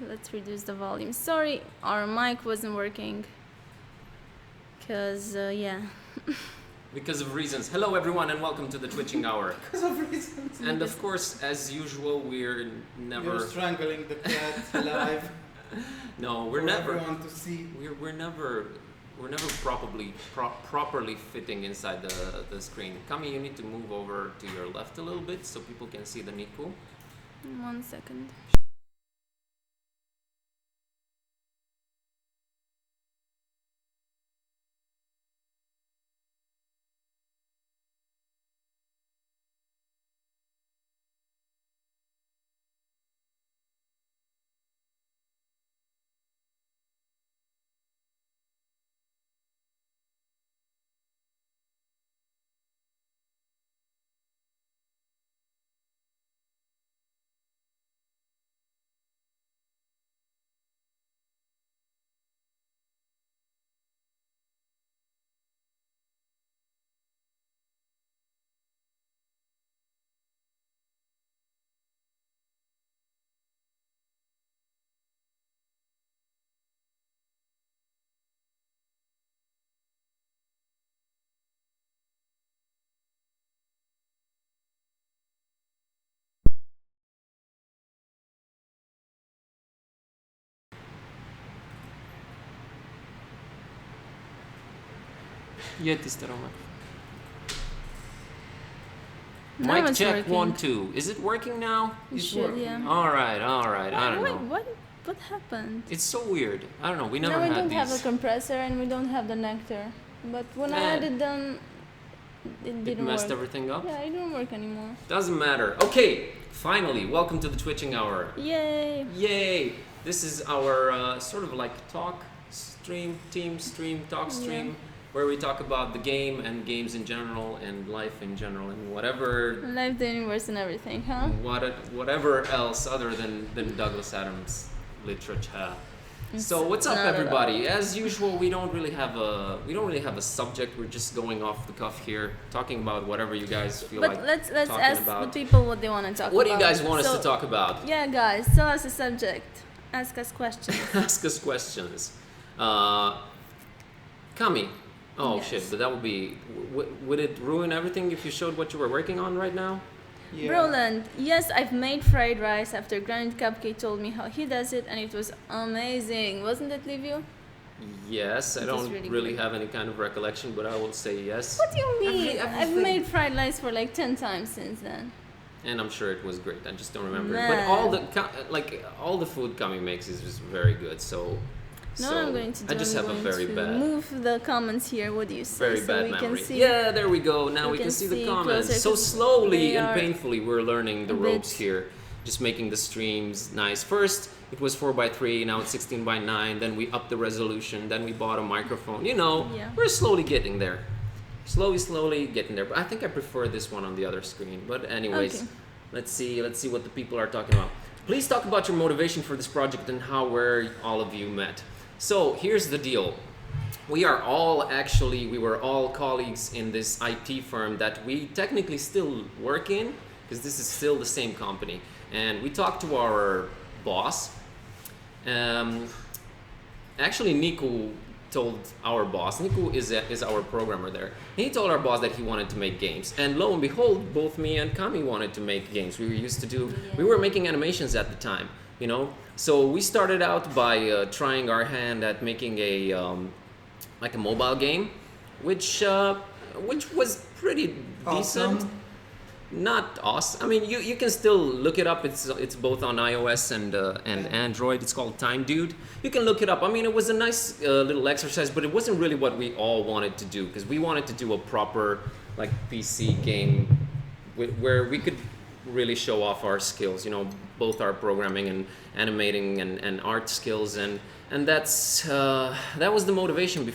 Let's reduce the volume. Sorry, our mic wasn't working. Because of reasons. Hello everyone and welcome to the Twitching Hour. Because of reasons. And of course, as usual, we're never... You're strangling the cat alive. No, we're for never... everyone to see. We're never properly fitting inside the screen. Kami, you need to move over to your left a little bit so people can see the Niku. 1 second. Mic check working. 1 2. Is it working now? It should, yeah. All right. I don't know. What happened? It's so weird. I don't know. We never now we had don't these. have a compressor and we don't have the nectar. But when I added them, it didn't messed work. everything up? Yeah, it didn't work anymore. Doesn't matter. Okay, finally, welcome to the Twitching Hour. Yay! Yay! This is our sort of like talk stream, talk stream, where we talk about the game and games in general and life in general and whatever... Life, the universe and everything, huh? Whatever else other than Douglas Adams literature. So what's up, everybody? As usual, we don't really have a subject. We're just going off the cuff here, talking about whatever you guys feel like let's ask about. the people what they want to talk about. What do you guys want us to talk about? Yeah, guys, tell us a subject. Ask us questions. Ask us questions. Kami. Oh yes. shit! But that would be. Would it ruin everything if you showed what you were working on right now? Yeah. Roland, yes, I've made fried rice after Granite Cupcake told me how he does it, and it was amazing. Wasn't it, Livio? Yes, I don't really have any kind of recollection, but I will say yes. What do you mean? I've made fried rice for like 10 times since then. And I'm sure it was great. I just don't remember. Man. But all the food Kami makes is just very good. So I'm going to do. I just have a very bad. Move the comments here. What do you say? Very bad we memory. Can see, yeah, there we go. Now we can see the comments. So slowly and painfully, we're learning the ropes here. Just making the streams nice. First, it was 4:3. Now it's 16:9. Then we upped the resolution. Then we bought a microphone. We're slowly getting there. Slowly getting there. But I think I prefer this one on the other screen. But anyways, okay. Let's see what the people are talking about. Please talk about your motivation for this project and where all of you met. So here's the deal. We were all colleagues in this IT firm that we technically still work in, because this is still the same company. And we talked to our boss. Actually, Niku told our boss. Niku is our programmer there. He told our boss that he wanted to make games. And lo and behold, both me and Kami wanted to make games. We were making animations at the time, So we started out by trying our hand at making a mobile game, which was pretty awesome. decent. Not awesome. I mean, you can still look it up. It's both on iOS and Android. It's called Time Dude. You can look it up. I mean, it was a nice little exercise, but it wasn't really what we all wanted to do, because we wanted to do a proper PC game where we could really show off our skills. Both our programming and animating and art skills, and that was the motivation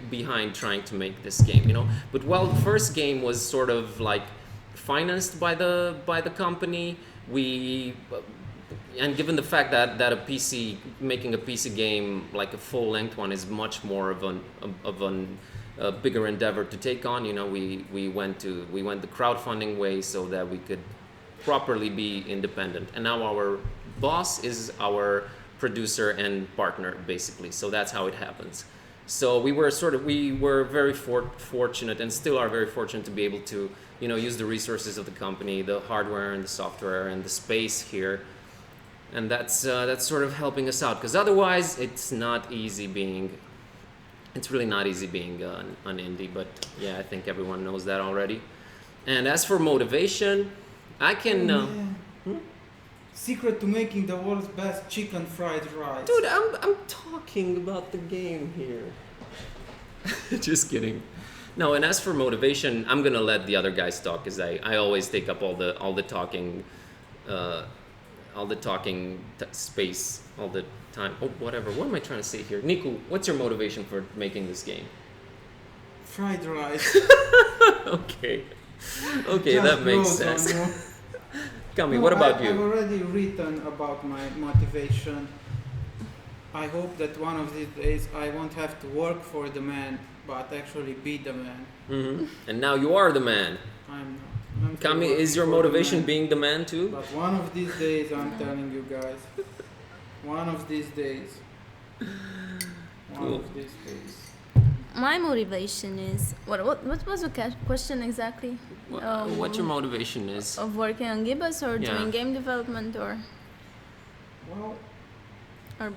behind trying to make this game. But while the first game was sort of financed by the company, and given the fact that making a PC game like a full length one is much more of a bigger endeavor to take on, we went the crowdfunding way so that we could properly be independent. And now our boss is our producer and partner basically. So that's how it happens. So we were very fortunate and still are very fortunate to be able to use the resources of the company, the hardware and the software and the space here, and that's sort of helping us out, because otherwise it's really not easy being an indie. But yeah, I think everyone knows that already. And as for motivation, I can Secret to making the world's best chicken fried rice. dude, I'm talking about the game here. Just kidding. No, and as for motivation, I'm gonna let the other guys talk, because I always take up all the talking space all the time. Oh, whatever. What am I trying to say here? Nico, what's your motivation for making this game? Fried rice. Okay, that makes sense. Kami, what about I've you? already written about my motivation. I hope that one of these days I won't have to work for the man, but actually be the man. Hmm. And now you are the man. I'm not. I'm still Kami, is working your for the motivation man. being the man too? But one of these days, I'm telling you guys. One of these days. One Cool. of these days. My motivation is what was the question exactly? What your motivation is? Of working on Gibbous or Yeah. doing game development or Well,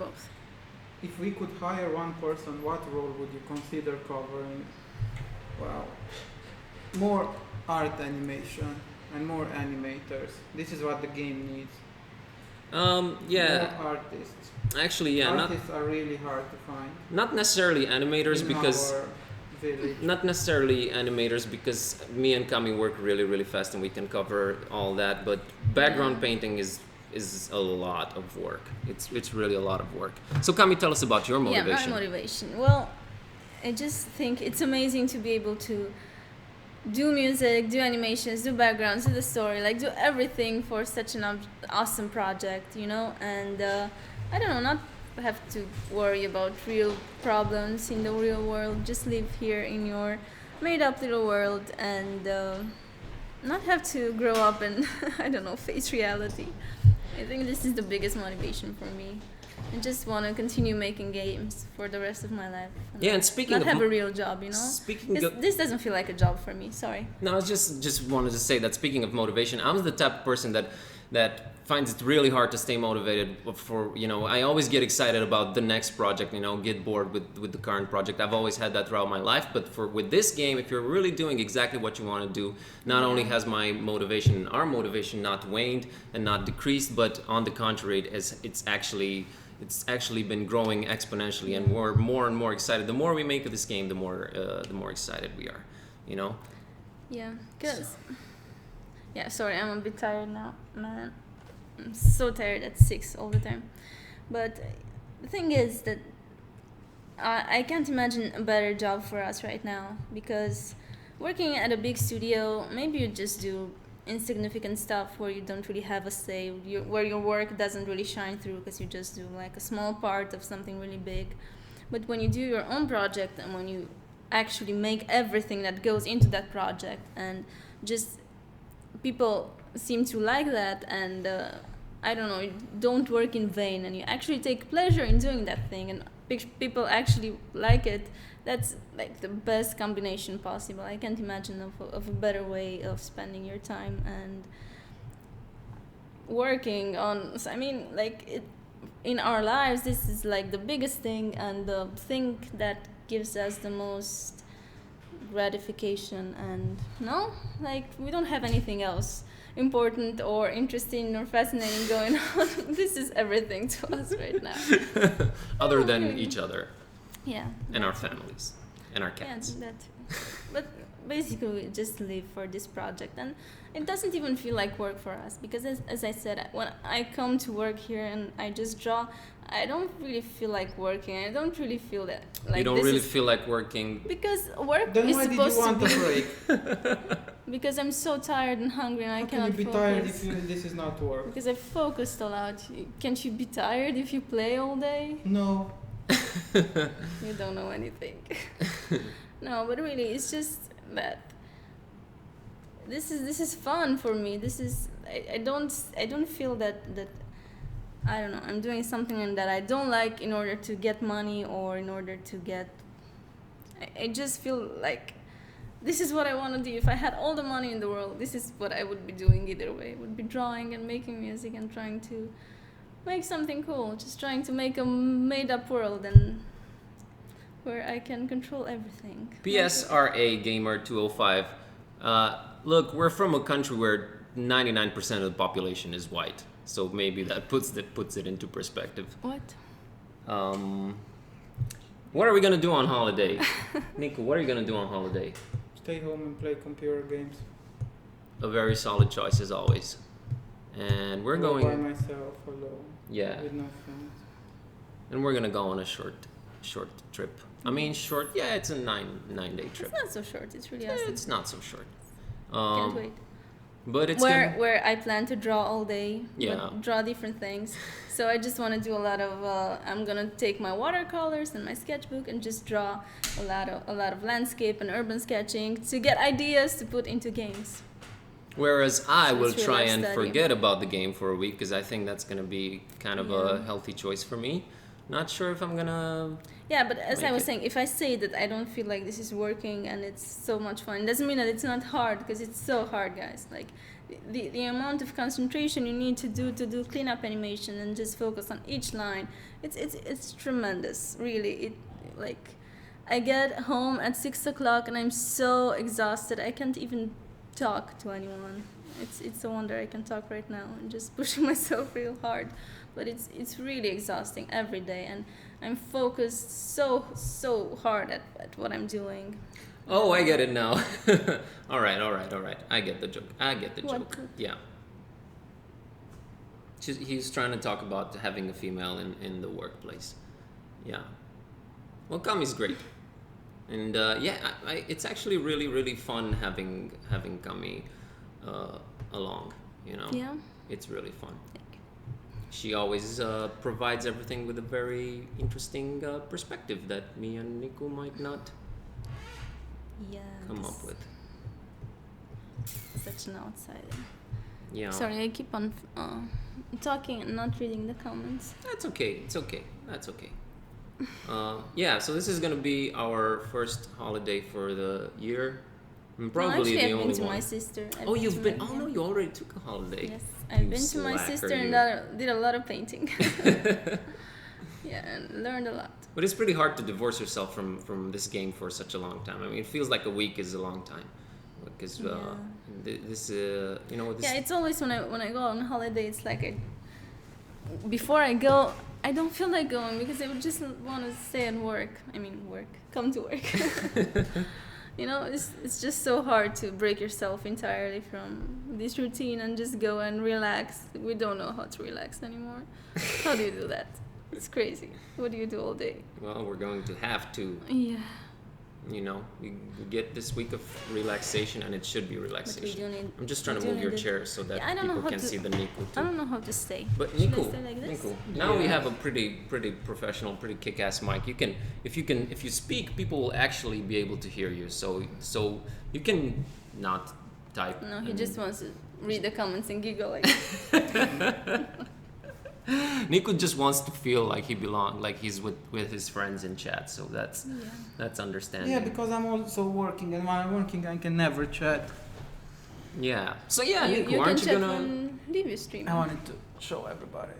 both? if we could hire one person, what role would you consider covering? Well, more art animation and more animators. This is what the game needs. Yeah, More artists. actually, yeah, Artists are really hard to find. not necessarily animators in because. our village. Not necessarily animators, because me and Kami work really, really fast and we can cover all that. But background painting is a lot of work. It's really a lot of work. So Kami, tell us about your motivation. Yeah, my motivation. Well, I just think it's amazing to be able to do music, do animations, do backgrounds, do the story, like do everything for such an awesome project, and I don't know, not have to worry about real problems in the real world, just live here in your made up little world and not have to grow up and I don't know, face reality. I think this is the biggest motivation for me. I just want to continue making games for the rest of my life. Yeah, and speaking not of have a real job, speaking 'Cause of, this doesn't feel like a job for me. Sorry. no, I just wanted to say that speaking of motivation, I'm the type of person that finds it really hard to stay motivated for, I always get excited about the next project, get bored with the current project. I've always had that throughout my life, but with this game, if you're really doing exactly what you want to do, not only has my motivation, our motivation not waned and not decreased, but on the contrary, it's actually been growing exponentially, and we're more and more excited. The more we make of this game, the more excited we are, Yeah, cause yeah, sorry, I'm a bit tired now, man. I'm so tired at 6 all the time. But the thing is that I can't imagine a better job for us right now, because working at a big studio, maybe you just do insignificant stuff where you don't really have a say, where your work doesn't really shine through because you just do like a small part of something really big. But when you do your own project and when you actually make everything that goes into that project, and just people seem to like that, and I don't know, you don't work in vain and you actually take pleasure in doing that thing and people actually like it, that's like the best combination possible. I can't imagine of a better way of spending your time and working on, I mean, like in our lives, this is like the biggest thing and the thing that gives us the most gratification, and like we don't have anything else important or interesting or fascinating going on. This is everything to us right now. other than each other Yeah. and our families and our cats. Yeah, that. But basically, we just live for this project, and it doesn't even feel like work for us, because as I said, when I come to work here and I just draw, I don't really feel like working. I don't really feel that. Like, you don't this really is, feel like working. because work Then is why did you supposed want to a be. break? Because I'm so tired and hungry and I How can cannot you be focus. tired if this is not work? Because I focused a lot. Can't you be tired if you play all day? No. You don't know anything. No, but really, it's just that this is fun for me. This is I don't feel that I don't know, I'm doing something that I don't like in order to get money or in order to get. I just feel like this is what I want to do. If I had all the money in the world, this is what I would be doing either way. I would be drawing and making music and trying to make something cool. Just trying to make a made-up world and where I can control everything. PSRA Gamer 205. Look, we're from a country where 99% of the population is white, so maybe that puts it into perspective. What? What are we gonna do on holiday? Nico, what are you gonna do on holiday? Stay home and play computer games. A very solid choice as always. And we're All going by myself, alone. Yeah. With no friends. And we're gonna go on a short trip. I mean short, yeah, it's a 9-day trip. It's not so short. It's really Yeah, awesome. it's not so short. Can't wait. But it's where I plan to draw all day. Yeah. But draw different things. So I just want to do a lot of. I'm gonna take my watercolors and my sketchbook and just draw a lot of landscape and urban sketching to get ideas to put into games. Whereas I So will it's try real and study. forget about the game for a week because I think that's gonna be kind of a Yeah. healthy choice for me. Not sure if I'm gonna. Yeah, but as I Make was it. saying, if I say that I don't feel like this is working and it's so much fun, it doesn't mean that it's not hard, because it's so hard, guys. Like the amount of concentration you need to do cleanup animation and just focus on each line, it's tremendous, really. It like I get home at 6 o'clock and I'm so exhausted I can't even talk to anyone. It's a wonder I can talk right now and just pushing myself real hard, but it's really exhausting every day, and I'm focused so hard at what I'm doing. Oh, I get it now. all right. I get the joke. What? Joke. Yeah. He's trying to talk about having a female in the workplace. Yeah. Well, Kami's great. And yeah, it's actually really fun having Kami along, you know. Yeah. It's really fun. She always provides everything with a very interesting perspective that me and Nico might not Yeah. come up with. Such an outsider. Yeah. Sorry, I keep on talking and not reading the comments. That's okay. It's okay. That's okay. Yeah, so this is gonna be our first holiday for the year. And probably no, actually, the I've only been to one. my sister. Oh, you've to been. my- Oh no, you already took a holiday. Yes, I've You been to my slacker, sister and you. did a lot of painting. Yeah, and learned a lot. But it's pretty hard to divorce yourself from this game for such a long time. I mean, it feels like a week is a long time because this you know this. Yeah, it's always when I go on holiday, it's like before I go, I don't feel like going because I would just want to stay and work. I mean, come to work. You know, it's just so hard to break yourself entirely from this routine and just go and relax. We don't know how to relax anymore. How do you do that? It's crazy. What do you do all day? Well, we're going to have to. Yeah. You know, we get this week of relaxation, and it should be But we relaxation. do need. I'm just trying to we do move your need it. chair so that Yeah, I don't know people how can to- see the Nico I too. don't know how to stay. But Should I Nico, stay like this? now we Yeah. have a pretty professional, pretty kick-ass mic. If you speak, people will actually be able to hear you. So you can not type. No, he and- just wants to read the comments and giggle like. Nico just wants to feel like he belongs, like he's with his friends in chat. So that's understandable. Yeah, because I'm also working, and when I'm working, I can never chat. Yeah. So yeah, you Nico, can aren't you check gonna? on Live stream. I wanted to show everybody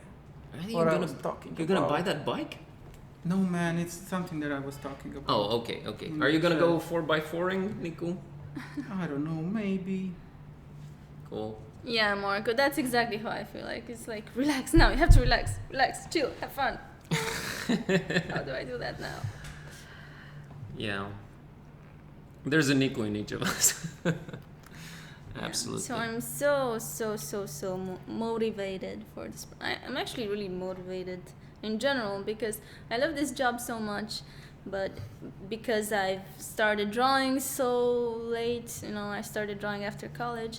Are you what I gonna? was talking You're gonna about. buy that bike? No, man, it's something that I was talking about. Oh, okay. Mm, Are you gonna sure. go 4x4ing, Nico? I don't know, maybe. Cool. Yeah, Marco, that's exactly how I feel like. It's like, relax now. You have to relax, chill, have fun. How do I do that now? Yeah. There's a Nico in each of us. Absolutely. So I'm so motivated for this. I'm actually really motivated in general because I love this job so much, but because I've started drawing so late, you know, I started drawing after college,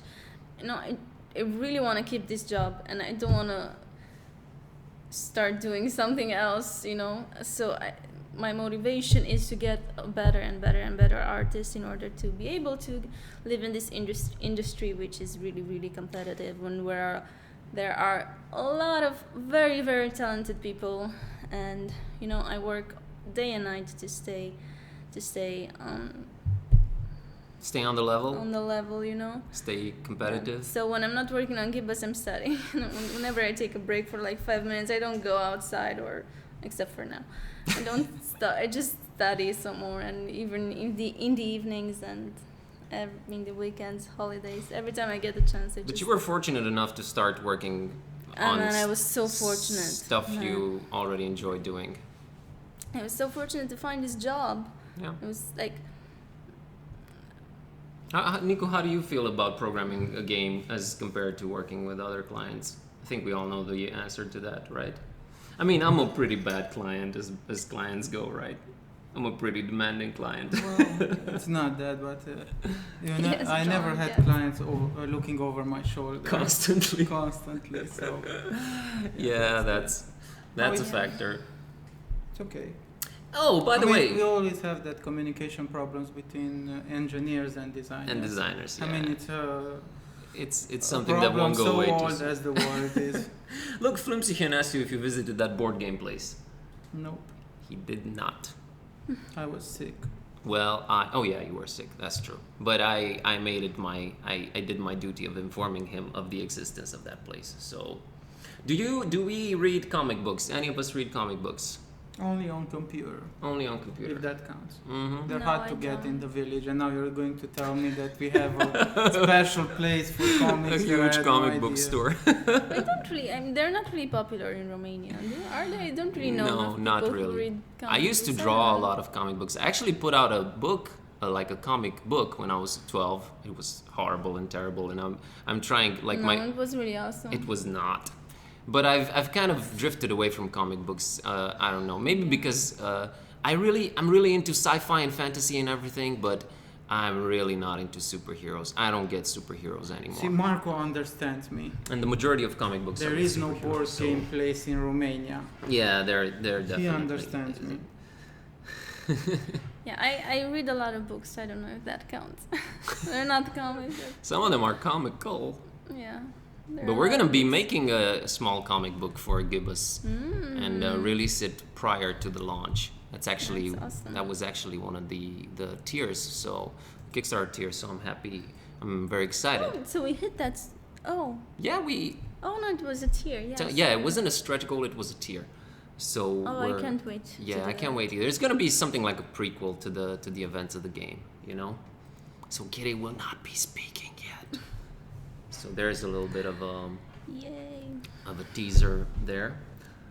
you know, I really want to keep this job and I don't want to start doing something else, you know. So my motivation is to get a better and better artist in order to be able to live in this industry which is really competitive, when we're there are a lot of very, very talented people, and I work day and night to stay Stay on the level. on the level. Stay competitive. So when I'm not working on Gibbous, I'm studying. Whenever I take a break for like 5 minutes, I don't go outside, or except for now, I don't I just study some more, and even in the evenings and in the weekends, holidays, every time I get the chance, But you were fortunate enough to start working on I was so fortunate. Stuff you already enjoy doing. I was so fortunate to find this job. Yeah. It was like, Nico, how do you feel about programming a game as compared to working with other clients? I think we all know the answer to that, right? I mean, I'm a pretty bad client as clients go, right? I'm a pretty demanding client. Well, it's not that, but Yes, I never John, had yes. clients looking over my shoulder Constantly. So Yeah, that's a yeah. factor. it's okay. Oh, by the way, we always have that communication problems between engineers and designers. and designers. Yeah. I mean, it's a something that problem won't go so away. old as the world is. Look, Flimsichen asked you if you visited that board game place. Nope, He did not. I was sick. Well, oh yeah, you were sick. That's true. But I made it I did my duty of informing him of the existence of that place. So, do we read comic books? Any of us read comic books? Only on computer, Only on computer. if that counts. Mm-hmm. They're No, hard I to get in don't. the village, and now you're going to tell me that we have a special place for A comics. here. I huge had no comic book idea. store. I don't really. I mean, they're not really popular in Romania, are they? I don't really know. No, enough not people who really. read I comic used to books. draw a don't know. lot of comic books. I actually put out a book, like a comic book, when I was 12. It was horrible and terrible, and I'm trying like No, it was really awesome. It was not. But I've kind of drifted away from comic books. I don't know. Maybe because I'm really into sci-fi and fantasy and everything, but I'm really not into superheroes. I don't get superheroes anymore. See, Marco understands me. And the majority of comic books There are is no superheroes, board so- game place in Romania. Yeah, they're definitely. He understands me. Yeah, I read a lot of books. I don't know if that counts. They're not comics. Some of them are comical. Yeah. But we're gonna be making a small comic book for Gibbous and release it prior to the launch. That's actually That's awesome. that was actually one of the tiers. So Kickstarter tiers. So I'm happy. I'm very excited. Oh, so we hit that. Oh. Yeah, we. Oh no, it was a tier. Yes. Yeah, it wasn't a stretch goal. It was a tier. So Oh, I can't wait. to Yeah, do I can't that. wait either. There's gonna be something like a prequel to the events of the game. So Kitty will not be speaking yet. So there's a little bit of Yay. a teaser there.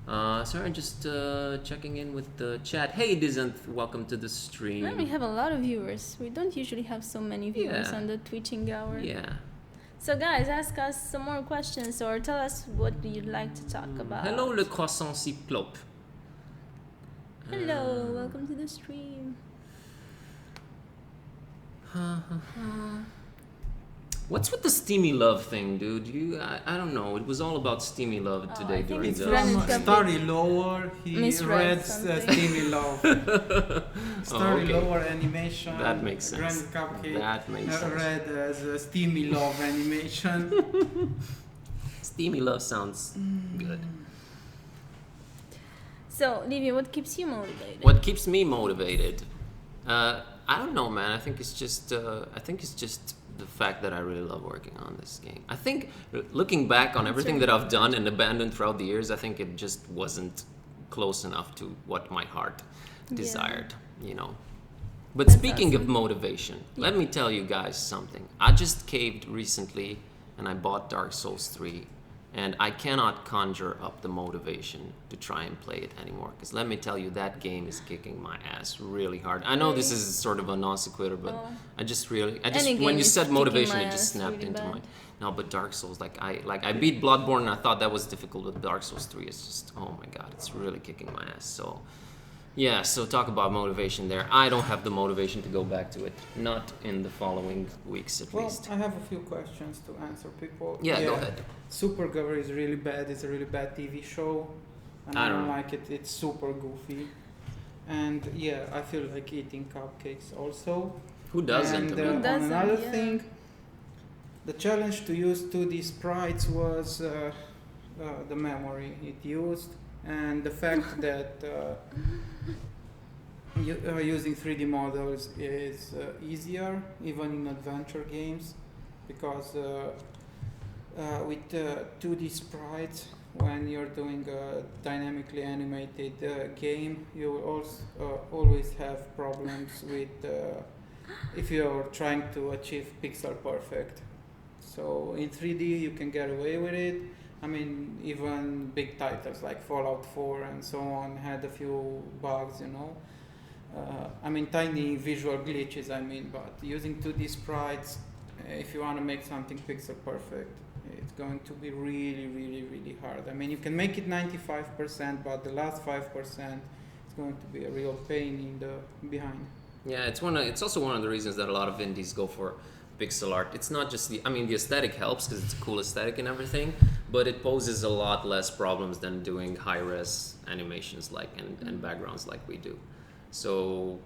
Sorry, just checking in with the chat. Hey, Dizenth, welcome to the stream. Well, we have a lot of viewers. We don't usually have so many viewers Yeah. on the Twitching hour. Yeah. So guys, ask us some more questions or tell us what you'd like to talk about. Hello, le croissant cyclope. Hello, welcome to the stream. What's with the steamy love thing, dude? I don't know. It was all about steamy love Oh, today I think during It's it's the. from Brandon Starry Lower. He Misread read something. Steamy Love. Starry okay. Lower animation. That makes sense. Grand Cupcake That makes sense. read as Steamy Love animation. Steamy love sounds good. So, Livia, what keeps you motivated? What keeps me motivated? I don't know, man. I think it's just the fact that I really love working on this game. I think looking back on everything that I've done and abandoned throughout the years, I think it just wasn't close enough to what my heart desired, But That's speaking of awesome. motivation, let me tell you guys something. I just caved recently and I bought Dark Souls 3. And I cannot conjure up the motivation to try and play it anymore. Because let me tell you, that game is kicking my ass really hard. I know this is sort of a non sequitur, but Oh. I Any when game you is said kicking motivation, my it just ass snapped really into bad. my. No, but Dark Souls, I beat Bloodborne and I thought that was difficult, but Dark Souls 3 is just, oh my god, it's really kicking my ass. So, yeah, so talk about motivation there. I don't have the motivation to go back to it. Not in the following weeks at Well, least. I have a few questions to answer people. Yeah, go ahead. Super Governor is really bad. It's a really bad TV show. And I I don't don't know. like it. It's super goofy. And yeah, I feel like eating cupcakes also. Who doesn't? And I mean, Who doesn't, on another yeah. thing, the challenge to use 2D sprites was the memory it used, and the fact that using 3D models is easier even in adventure games, because with 2D sprites, when you're doing a dynamically animated game, you will also always have problems with if you're trying to achieve pixel perfect. So in 3D you can get away with it. I mean, even big titles like Fallout 4 and so on had a few bugs, you know. I mean, tiny visual glitches, I mean, but using 2D sprites, if you want to make something pixel perfect, it's going to be really, really, really hard. I mean, you can make it 95%, but the last 5% is going to be a real pain in the behind. Yeah, it's also one of the reasons that a lot of indies go for pixel art. It's not just the aesthetic helps because it's a cool aesthetic and everything, but it poses a lot less problems than doing high-res animations and backgrounds like we do. So,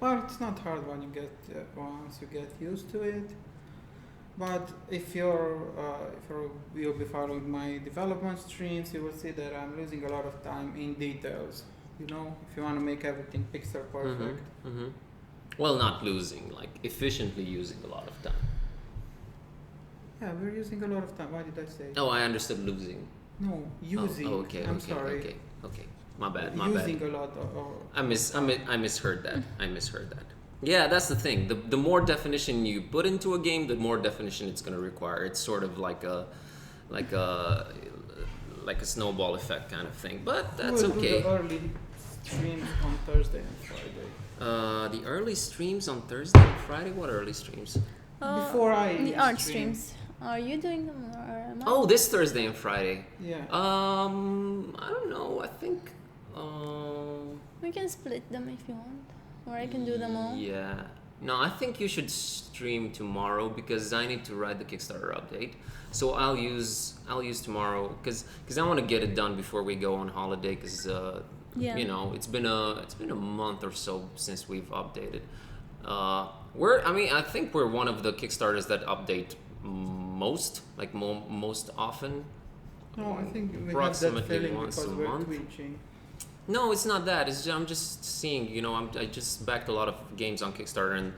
well, it's not hard when you get once you get used to it. But if you'll be following my development streams, you will see that I'm losing a lot of time in details. You know, if you want to make everything pixel perfect. Well, not losing, like efficiently using a lot of time. Yeah, we're using a lot of time. Why did I say? Oh, I understood losing. No, using. I'm sorry. Okay. My bad. Using a lot I misheard that. Yeah, that's the thing. The more definition you put into a game, the more definition it's going to require. It's sort of like a snowball effect kind of thing. But that's okay. Do the early streams on Thursday and Friday. The early streams on Thursday and Friday. What early streams? Before the art streams. Are you doing them or am I? Oh, this Thursday and Friday. Yeah. I don't know. I think. We can split them if you want, or I can do them all. Yeah. No, I think you should stream tomorrow because I need to write the Kickstarter update. So I'll use tomorrow because I want to get it done before we go on holiday because you know it's been a month or so since we've updated. I think we're one of the Kickstarters that update most often. No, I think we have that approximately feeling once because a we're month. twitching. No, it's not that. I'm just seeing. You know, I just backed a lot of games on Kickstarter, and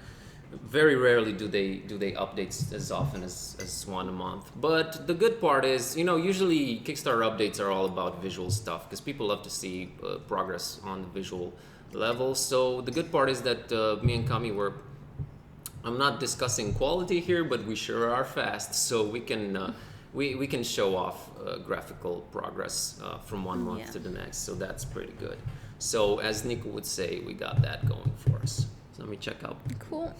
very rarely do they updates as often as one a month. But the good part is, you know, usually Kickstarter updates are all about visual stuff because people love to see progress on the visual level. So the good part is that me and Kami I'm not discussing quality here, but we sure are fast, so we can we can show off graphical progress from one month to the next. So that's pretty good. So as Nico would say, we got that going for us. So let me check out. Cool.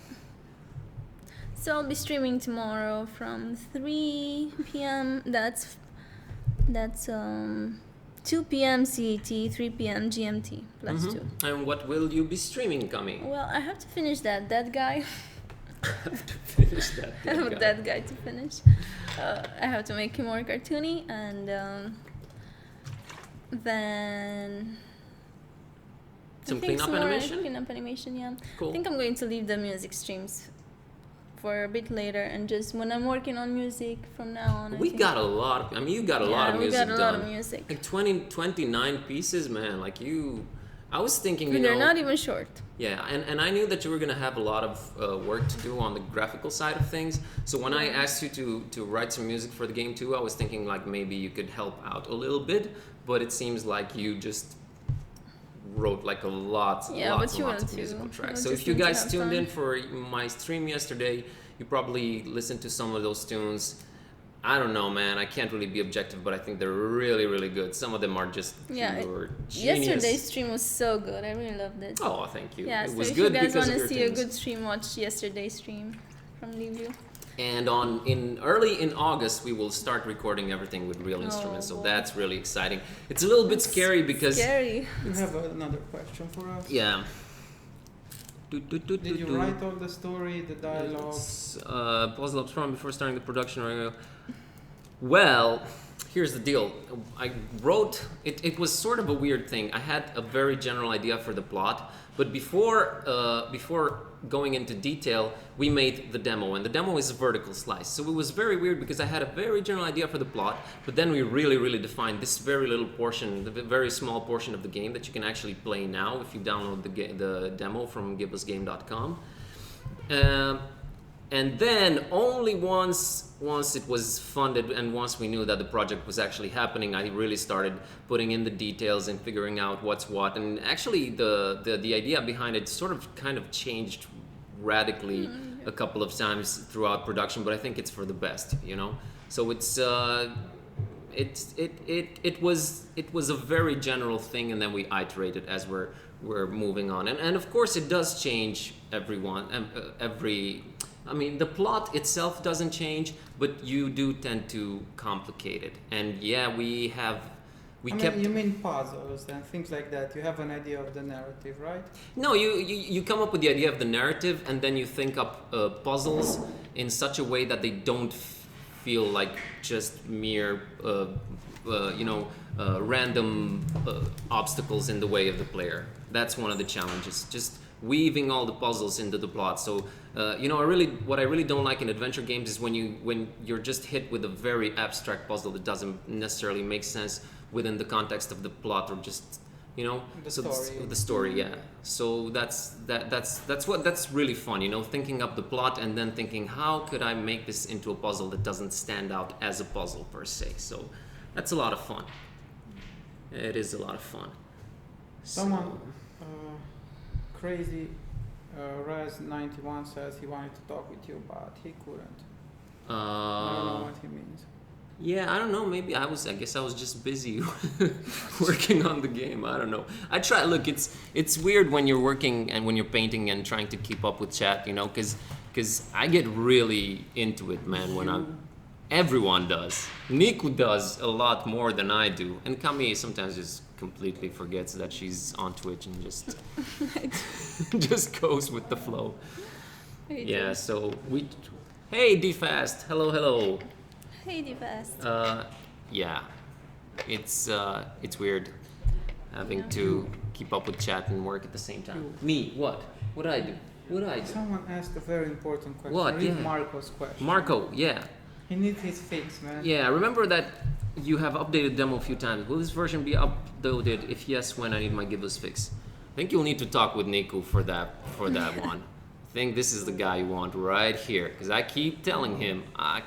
So I'll be streaming tomorrow from 3 p.m. That's 2 p.m. CET, 3 p.m. GMT plus 2. And what will you be streaming, Kami? Well, I have to finish that guy. have to finish that. I have that guy to finish. I have to make him more cartoony, and then some cleanup animation. Cleanup animation, yeah. Cool. I think I'm going to leave the music streams for a bit later, and just when I'm working on music from now on. We got a lot. You got a lot of music done. We got a lot of music. Like 29 pieces, man. Like you. I was thinking, they're not even short. Yeah, and I knew that you were going to have a lot of work to do on the graphical side of things. So when I asked you to write some music for the game too, I was thinking like maybe you could help out a little bit. But it seems like you just wrote like lots of musical tracks. So if you guys tuned in for my stream yesterday, you probably listened to some of those tunes. I don't know, man. I can't really be objective, but I think they're really, really good. Some of them are just pure genius. Yesterday's stream was so good. I really loved it. Oh, thank you. Yeah, it so was if good you guys want to see tunes. a good stream, watch yesterday's stream from Liviu. And early in August, we will start recording everything with real instruments. So that's really exciting. It's a little bit scary because... You have another question for us? Yeah. Did you write all the story, the dialogue? Puzzle up front before starting the production. Well, here's the deal. I wrote it. It was sort of a weird thing. I had a very general idea for the plot, but before going into detail, we made the demo, and the demo is a vertical slice. So it was very weird because I had a very general idea for the plot, but then we really defined this very little portion, the very small portion of the game that you can actually play now if you download the demo from gibbusgame.com. And then only once it was funded and once we knew that the project was actually happening, I really started putting in the details and figuring out what's what. And actually the idea behind it sort of kind of changed radically a couple of times throughout production, but I think it's for the best, you know? So it was a very general thing, and then we iterated as we're moving on. And of course it does change I mean, the plot itself doesn't change, but you do tend to complicate it. And yeah, you mean puzzles and things like that. You have an idea of the narrative, right? No, you come up with the idea of the narrative, and then you think up puzzles in such a way that they don't feel like just mere, random obstacles in the way of the player. That's one of the challenges. Just weaving all the puzzles into the plot. So, what I really don't like in adventure games is when you're just hit with a very abstract puzzle that doesn't necessarily make sense within the context of the plot, or just, the story, yeah. So that's really fun, thinking up the plot and then thinking, how could I make this into a puzzle that doesn't stand out as a puzzle per se? So that's a lot of fun. It is a lot of fun. Someone crazy Raz91 says he wanted to talk with you, but he couldn't. I don't know what he means. Yeah, I don't know. Maybe I guess I was just busy working on the game. I don't know. I try. Look, it's weird when you're working and when you're painting and trying to keep up with chat, because I get really into it, man. Everyone does. Niku does a lot more than I do, and Kami sometimes just completely forgets that she's on Twitch and just just goes with the flow. Yeah. So hey DFast, hello. Hey DFast. Yeah, it's weird having to keep up with chat and work at the same time. Me, what? What did I do? Someone asked a very important question. What? Read Yeah. Marco's question. Marco, yeah. He needs his fix, man. Yeah, remember that you have updated demo a few times. Will this version be uploaded? If yes, when? I need my Gibbous fix. I think you'll need to talk with Niku for that one. I think this is the guy you want right here, because I keep telling him. Buy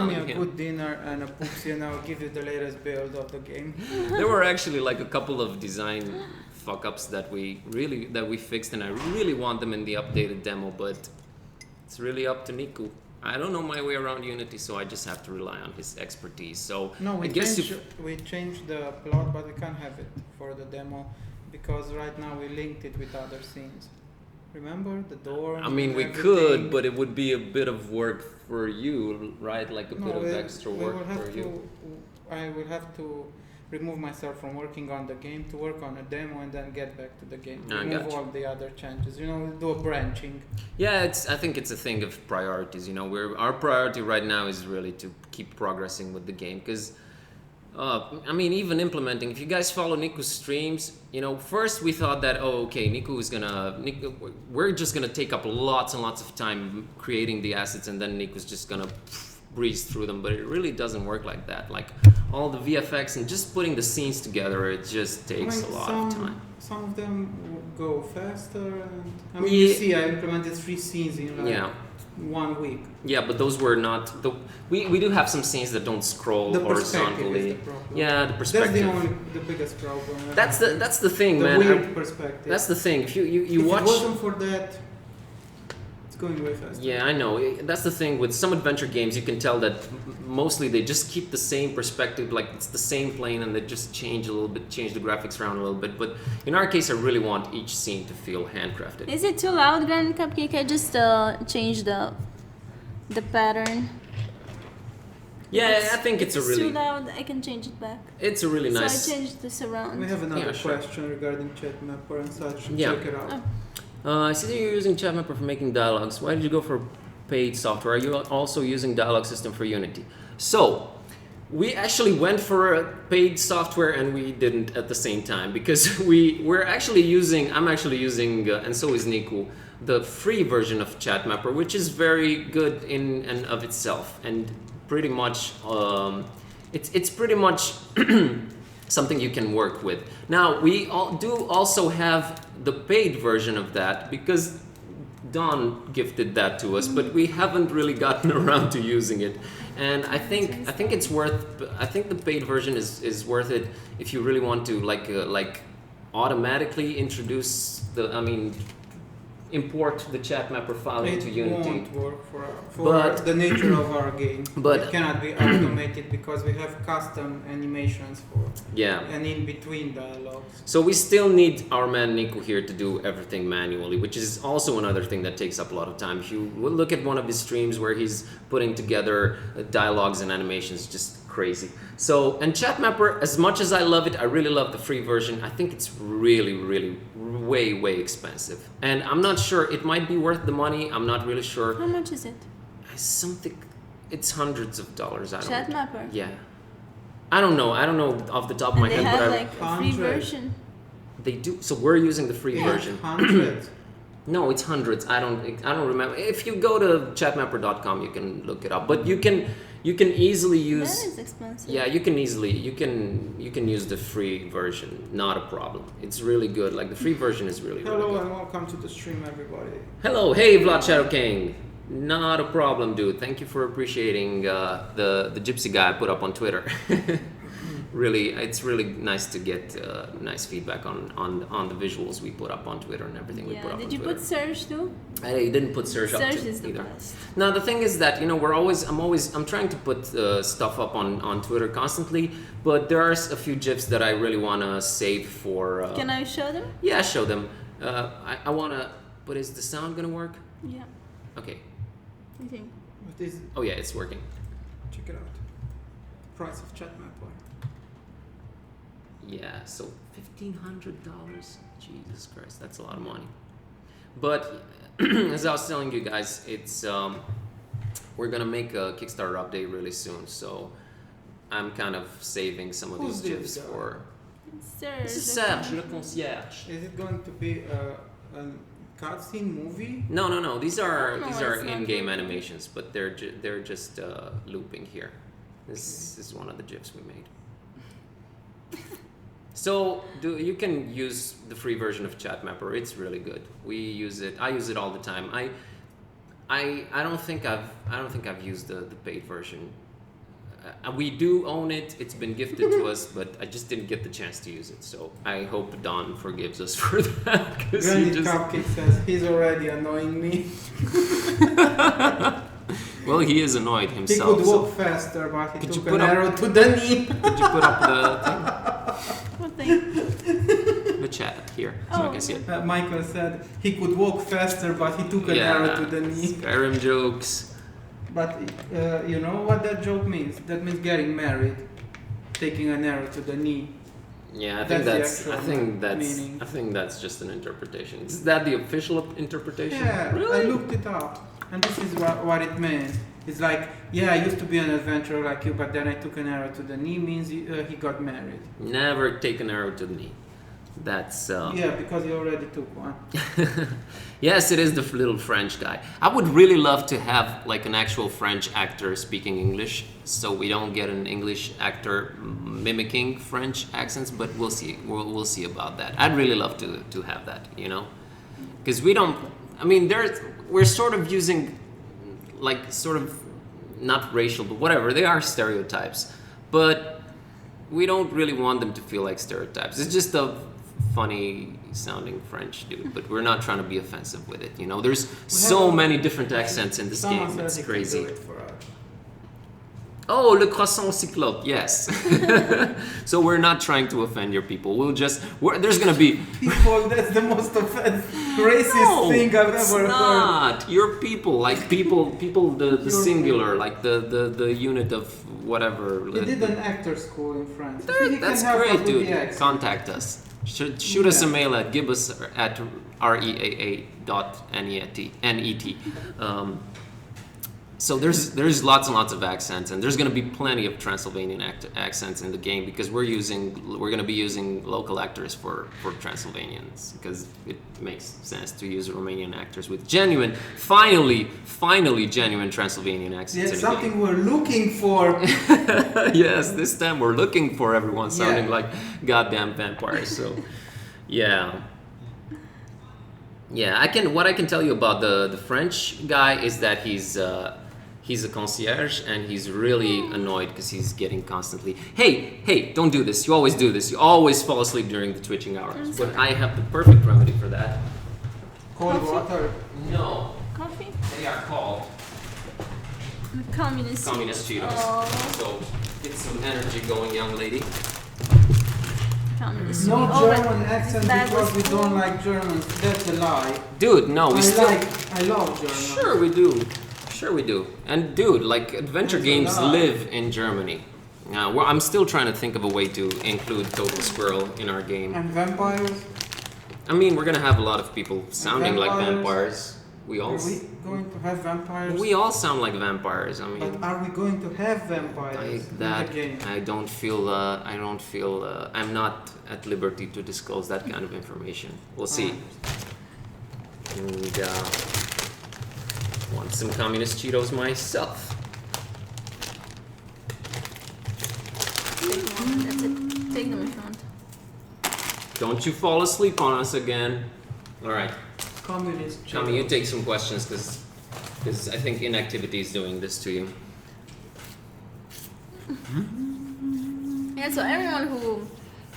me a good dinner and a Puxi, and I'll give you the latest build of the game. There were actually like a couple of design fuck-ups that we fixed, and I really want them in the updated demo, but it's really up to Niku. I don't know my way around Unity, so I just have to rely on his expertise. So no, we changed the plot, but we can't have it for the demo because right now we linked it with other scenes. Remember the door? I mean, we could, but it would be a bit of work for you, right? Like a bit of extra work for you. I will have to remove myself from working on the game to work on a demo and then get back to the game. Remove all the other changes. Do a branching. Yeah, I think it's a thing of priorities. Our priority right now is really to keep progressing with the game, because even implementing. If you guys follow Niku's streams, first we thought that we're just gonna take up lots and lots of time creating the assets, and then Niku's just gonna breeze through them. But it really doesn't work like that. Like all the VFX and just putting the scenes together, it just takes a lot of time. Some of them go faster, and you see, I implemented 3 scenes in 1 week. Yeah, but those were not we do have some scenes that don't scroll horizontally. Is the problem. Yeah, the perspective. That's the biggest problem. That's the thing, man. Weird perspective. That's the thing. If you watch. If it wasn't for that, it's going way faster. Yeah, I know. That's the thing with some adventure games. You can tell that mostly they just keep the same perspective, like it's the same plane, and they just change the graphics around a little bit. But in our case, I really want each scene to feel handcrafted. Is it too loud, Grand Cupcake? I just changed the pattern. Yeah, I think it's a really. Too loud. I can change it back. It's a really nice. So I changed this around. We have another question regarding Chatmapper and such. Yeah. Check it out. I see that you're using Chatmapper for making dialogues. Why did you go for paid software? Are you also using dialogue system for Unity? So, We actually went for a paid software and we didn't at the same time because I'm actually using, and so is Niku, the free version of ChatMapper, which is very good in and of itself, and pretty much it's pretty much something you can work with. Now we do also have the paid version of that because Don gifted that to us, but we haven't really gotten around to using it. And I think it's worth. I think the paid version is worth it if you really want to like automatically introduce import the ChatMapper file into Unity. It won't work for the nature of our game. But it cannot be automated because we have custom animations for and in between dialogues. So we still need our man Nico here to do everything manually, which is also another thing that takes up a lot of time. If you look at one of his streams where he's putting together dialogues and animations, just crazy. So, and ChatMapper, as much as I love it, I really love the free version. I think it's really, really way expensive. And I'm not sure, it might be worth the money. I'm not really sure. How much is it? It's hundreds of dollars. ChatMapper? Yeah. I don't know off the top of my head. They have but like a free version. They do. So we're using the free version. Hundreds. No, it's hundreds. I don't remember. If you go to chatmapper.com, you can look it up. But you can easily use. That is expensive. Yeah, you can use the free version. Not a problem. It's really good. Like the free version is really Hello really good. and welcome to the stream, everybody. Hello, hey Vlad Shadow King. Not a problem, dude. Thank you for appreciating the gypsy guy I put up on Twitter. Really, it's really nice to get nice feedback on the visuals we put up on Twitter and everything we put up on Twitter. Did you put Serge too? I didn't put Serge up Serge is the either. best. Now the thing is that I'm trying to put stuff up on Twitter constantly, but there are a few GIFs that I really want to save for. Can I show them? Yeah, show them. I want to. But is the sound gonna work? Yeah. Okay. I think. What is? Oh yeah, it's working. Check it out. Price of ChatMapper. Yeah, so $1,500. Jesus Christ, that's a lot of money. But as I was telling you guys, it's we're gonna make a Kickstarter update really soon, so I'm kind of saving some of Who's these this GIFs guy? for. Serge. This is Serge, le concierge. Is it going to be a cutscene movie? No. These are No, these it's are not in-game really. animations, but they're just looping here. This is one of the GIFs we made. So you can use the free version of ChatMapper. It's really good. We use it. I use it all the time. I don't think I've used the paid version. We do own it. It's been gifted to us, but I just didn't get the chance to use it. So I hope Don forgives us for that. Granny Cupcake says he's already annoying me. Well, he is annoyed He himself. could walk faster, but he Could took you an put up- arrow to the knee. Could you put up What thing? the chat here so I can see it? Michael said he could walk faster, but he took an arrow to the knee. Skyrim jokes. But you know what that joke means? That means getting married, taking an arrow to the knee. Yeah, I That's the think actual that's meaning. I think that's just an interpretation. Is that the official interpretation? Yeah, Really? I looked it up, and this is what it means. It's like, yeah, I used to be an adventurer like you, but then I took an arrow to the knee, means he got married. Never take an arrow to the knee. That's Yeah, because he already took one. Yes, it is the little French guy. I would really love to have like an actual French actor speaking English, so we don't get an English actor mimicking French accents. But we'll see. We'll see about that. I'd really love to have that, you know, because we don't. I mean, we're sort of using like sort of not racial, but whatever. They are stereotypes, but we don't really want them to feel like stereotypes. It's just a funny sounding French dude, but we're not trying to be offensive with it, you know. There's so many different accents in this Someone game. said It's he could crazy. do it for us. Oh, le croissant cyclope, yes. So we're not trying to offend your people. There's gonna be People, that's the most racist thing I've it's ever heard. not. Your people, like people, the Your singular, like the unit of whatever. He did an actor school in France. There- He that's can help us great, with dude. the accent. Contact us. Shoot us a mail at gibbous reaa.net. So there's lots and lots of accents, and there's going to be plenty of Transylvanian accents in the game because we're going to be using local actors for Transylvanians because it makes sense to use Romanian actors with finally genuine Transylvanian accents. Yeah, in something the game. we're looking for. Yes, this time we're looking for everyone sounding like goddamn vampires. So, yeah. Yeah, what I can tell you about the French guy is that he's a concierge and he's really annoyed because he's getting constantly, hey, don't do this. You always do this. You always fall asleep during the twitching hours. But I have the perfect remedy for that. Cold water. No, Coffee? they are called Communist Cheetos. Oh. So get some energy going, young lady. Communist No Cheetos. German accent that because was we don't like Germans. That's a lie. Dude, no, we I love German. Sure we do. And dude, like adventure That's a games lie. live in Germany. I'm still trying to think of a way to include Total Squirrel in our game. And vampires? I mean, we're gonna have a lot of people sounding like vampires? vampires. We all Are we going to have vampires? we all sound like vampires. I mean, But are we going to have vampires in the game? I don't feel I'm not at liberty to disclose that kind of information. We'll see. And want some communist Cheetos myself. That's it. Take them if you want. Don't you fall asleep on us again. All right, Communist. Tommy, you take some questions because I think inactivity is doing this to you. Yeah, so everyone who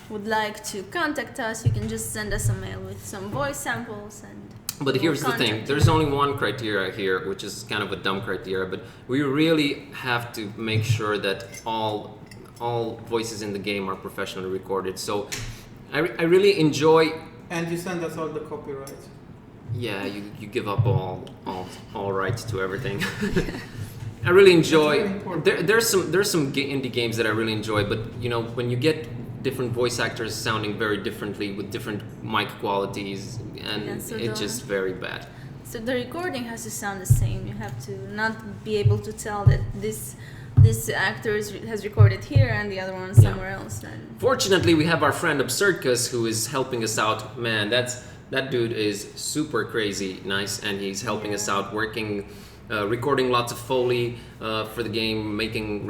would like to contact us, you can just send us a mail with some voice samples and. But we'll here's the contact thing, you. there's only one criteria here, which is kind of a dumb criteria, but we really have to make sure that all voices in the game are professionally recorded. So I really enjoy. And you send us all the copyrights. Yeah, you give up all rights to everything. I really enjoy. That's very important. There's some indie games that I really enjoy, but you know when you get different voice actors sounding very differently with different mic qualities, and Yeah, so it's just very bad. So the recording has to sound the same. You have to not be able to tell that this actor has recorded here and the other one somewhere else. And Fortunately, we have our friend Absurdcus who is helping us out. Man, that dude is super crazy nice, and he's helping us out, working, recording lots of Foley for the game,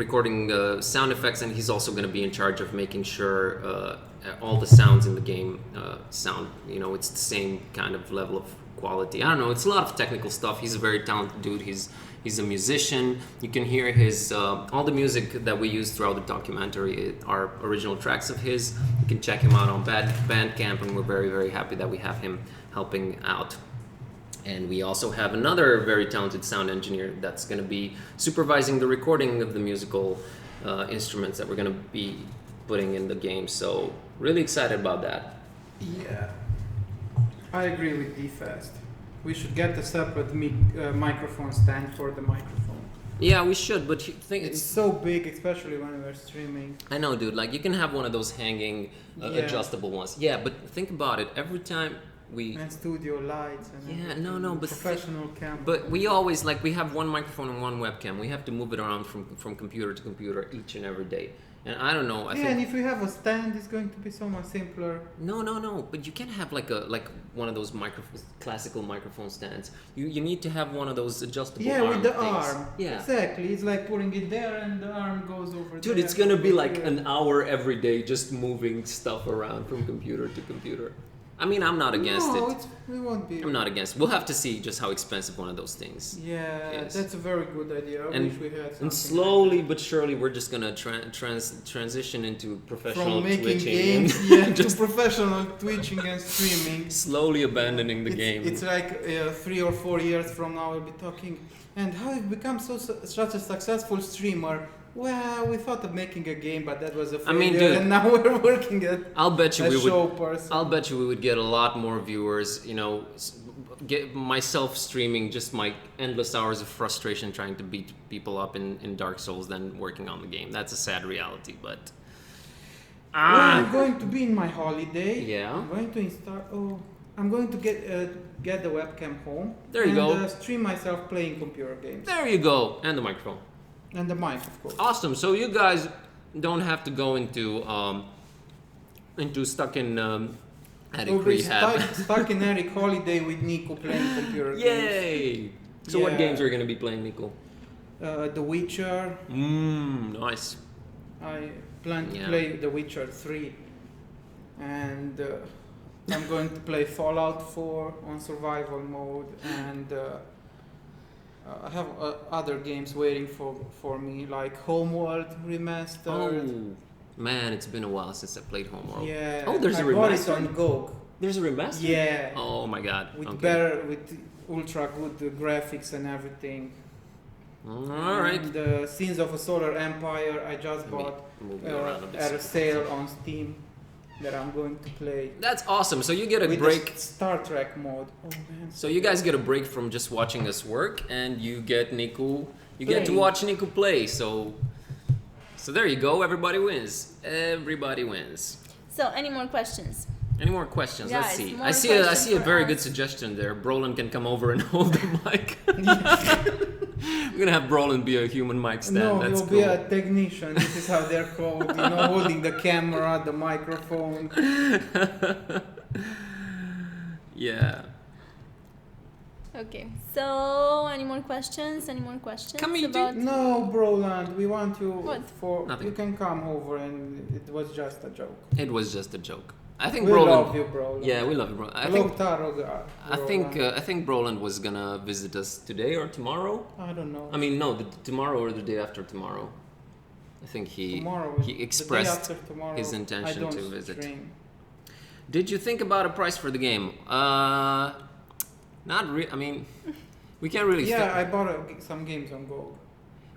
recording sound effects, and he's also going to be in charge of making sure all the sounds in the game sound, it's the same kind of level of quality. I don't know, it's a lot of technical stuff. He's a very talented dude. He's a musician. You can hear his all the music that we use throughout the documentary are original tracks of his. You can check him out on Bandcamp, and we're very, very happy that we have him helping out. And we also have another very talented sound engineer that's going to be supervising the recording of the musical instruments that we're going to be putting in the game. So really excited about that. Yeah. I agree with DFast. We should get a separate microphone stand for the microphone. Yeah, we should, but It's so big, especially when we're streaming. I know, dude. Like, you can have one of those hanging, adjustable ones. Yeah, but think about it. Every time And studio lights and but professional camera. But we always, we have one microphone and one webcam. We have to move it around from computer to computer each and every day. And I don't know. I think and if we have a stand, it's going to be so much simpler. No. But you can't have like one of those classical microphone stands. You need to have one of those adjustable arm with the things. arm. Yeah. Exactly. It's like putting it there and the arm goes over there. Dude, it's gonna be like an hour every day just moving stuff around from computer to computer. I mean, I'm not against it. We won't be. I'm not against. We'll have to see just how expensive one of those things. Yeah, is. that's a very good idea. I wish we had something. And slowly but surely, we're just gonna transition into professional from making twitching. games, to professional twitching and streaming. Slowly abandoning the game. It's like 3 or 4 years from now, we'll be talking. And how you become such a successful streamer? Well, we thought of making a game, but that was a failure. Dude, and now we're working at I'll bet you person. I'll bet you we would get a lot more viewers. Get myself streaming just my endless hours of frustration trying to beat people up in Dark Souls than working on the game. That's a sad reality, but. Well, I'm going to be in my holiday. Yeah. I'm going to install. Oh, I'm going to get the webcam home. There you and, go. Stream myself playing computer games. There you go. And the microphone. And the mic, of course. Awesome. So you guys don't have to go into stuck in attic We'll be rehab. stuck in Eric holiday with Nico playing computer games. Yay! So what Yeah. games are you gonna be playing, Nico? The Witcher. Nice. I plan to Yeah. play The Witcher 3. And I'm going to play Fallout 4 on survival mode. And I have other games waiting for me, like Homeworld Remastered. Oh, man, it's been a while since I played Homeworld. Yeah. Oh, there's a I bought it remaster? on GOG. There's a remaster? Yeah. Oh my god. With Okay. with ultra good graphics and everything. Alright. And the Sins of a Solar Empire I just bought Move you around a bit. at a sale on Steam that I'm going to play. That's awesome. So you get a with break. the Star Trek mode. Oh man. So you guys get a break from just watching us work, and you get Nico. You get to Playing. watch Nico play. So there you go. Everybody wins. Everybody wins. So, any more questions? Any more questions? Let's Guys, see. more I see a questions for very us. good suggestion there. Brolin can come over and hold the mic. We're gonna have Brolin be a human mic stand. No, That's you'll cool. be a technician. This is how they're called. You know, holding the camera, the microphone. Yeah. Okay. So, any more questions? Any more questions Come here, about? No, Broland, we want you What? for. Nothing. You can come over, and it was just a joke. It was just a joke. I think We Brolin. love you, Broland. Yeah, we love you, Brolin. I think Brolin was gonna visit us today or tomorrow. I don't know. I mean, no, tomorrow or the day after tomorrow. I think tomorrow. he the day expressed after tomorrow, his intention I don't to visit. stream. Did you think about a price for the game? Not really. I mean, we can't really. Yeah, I bought some games on GOG.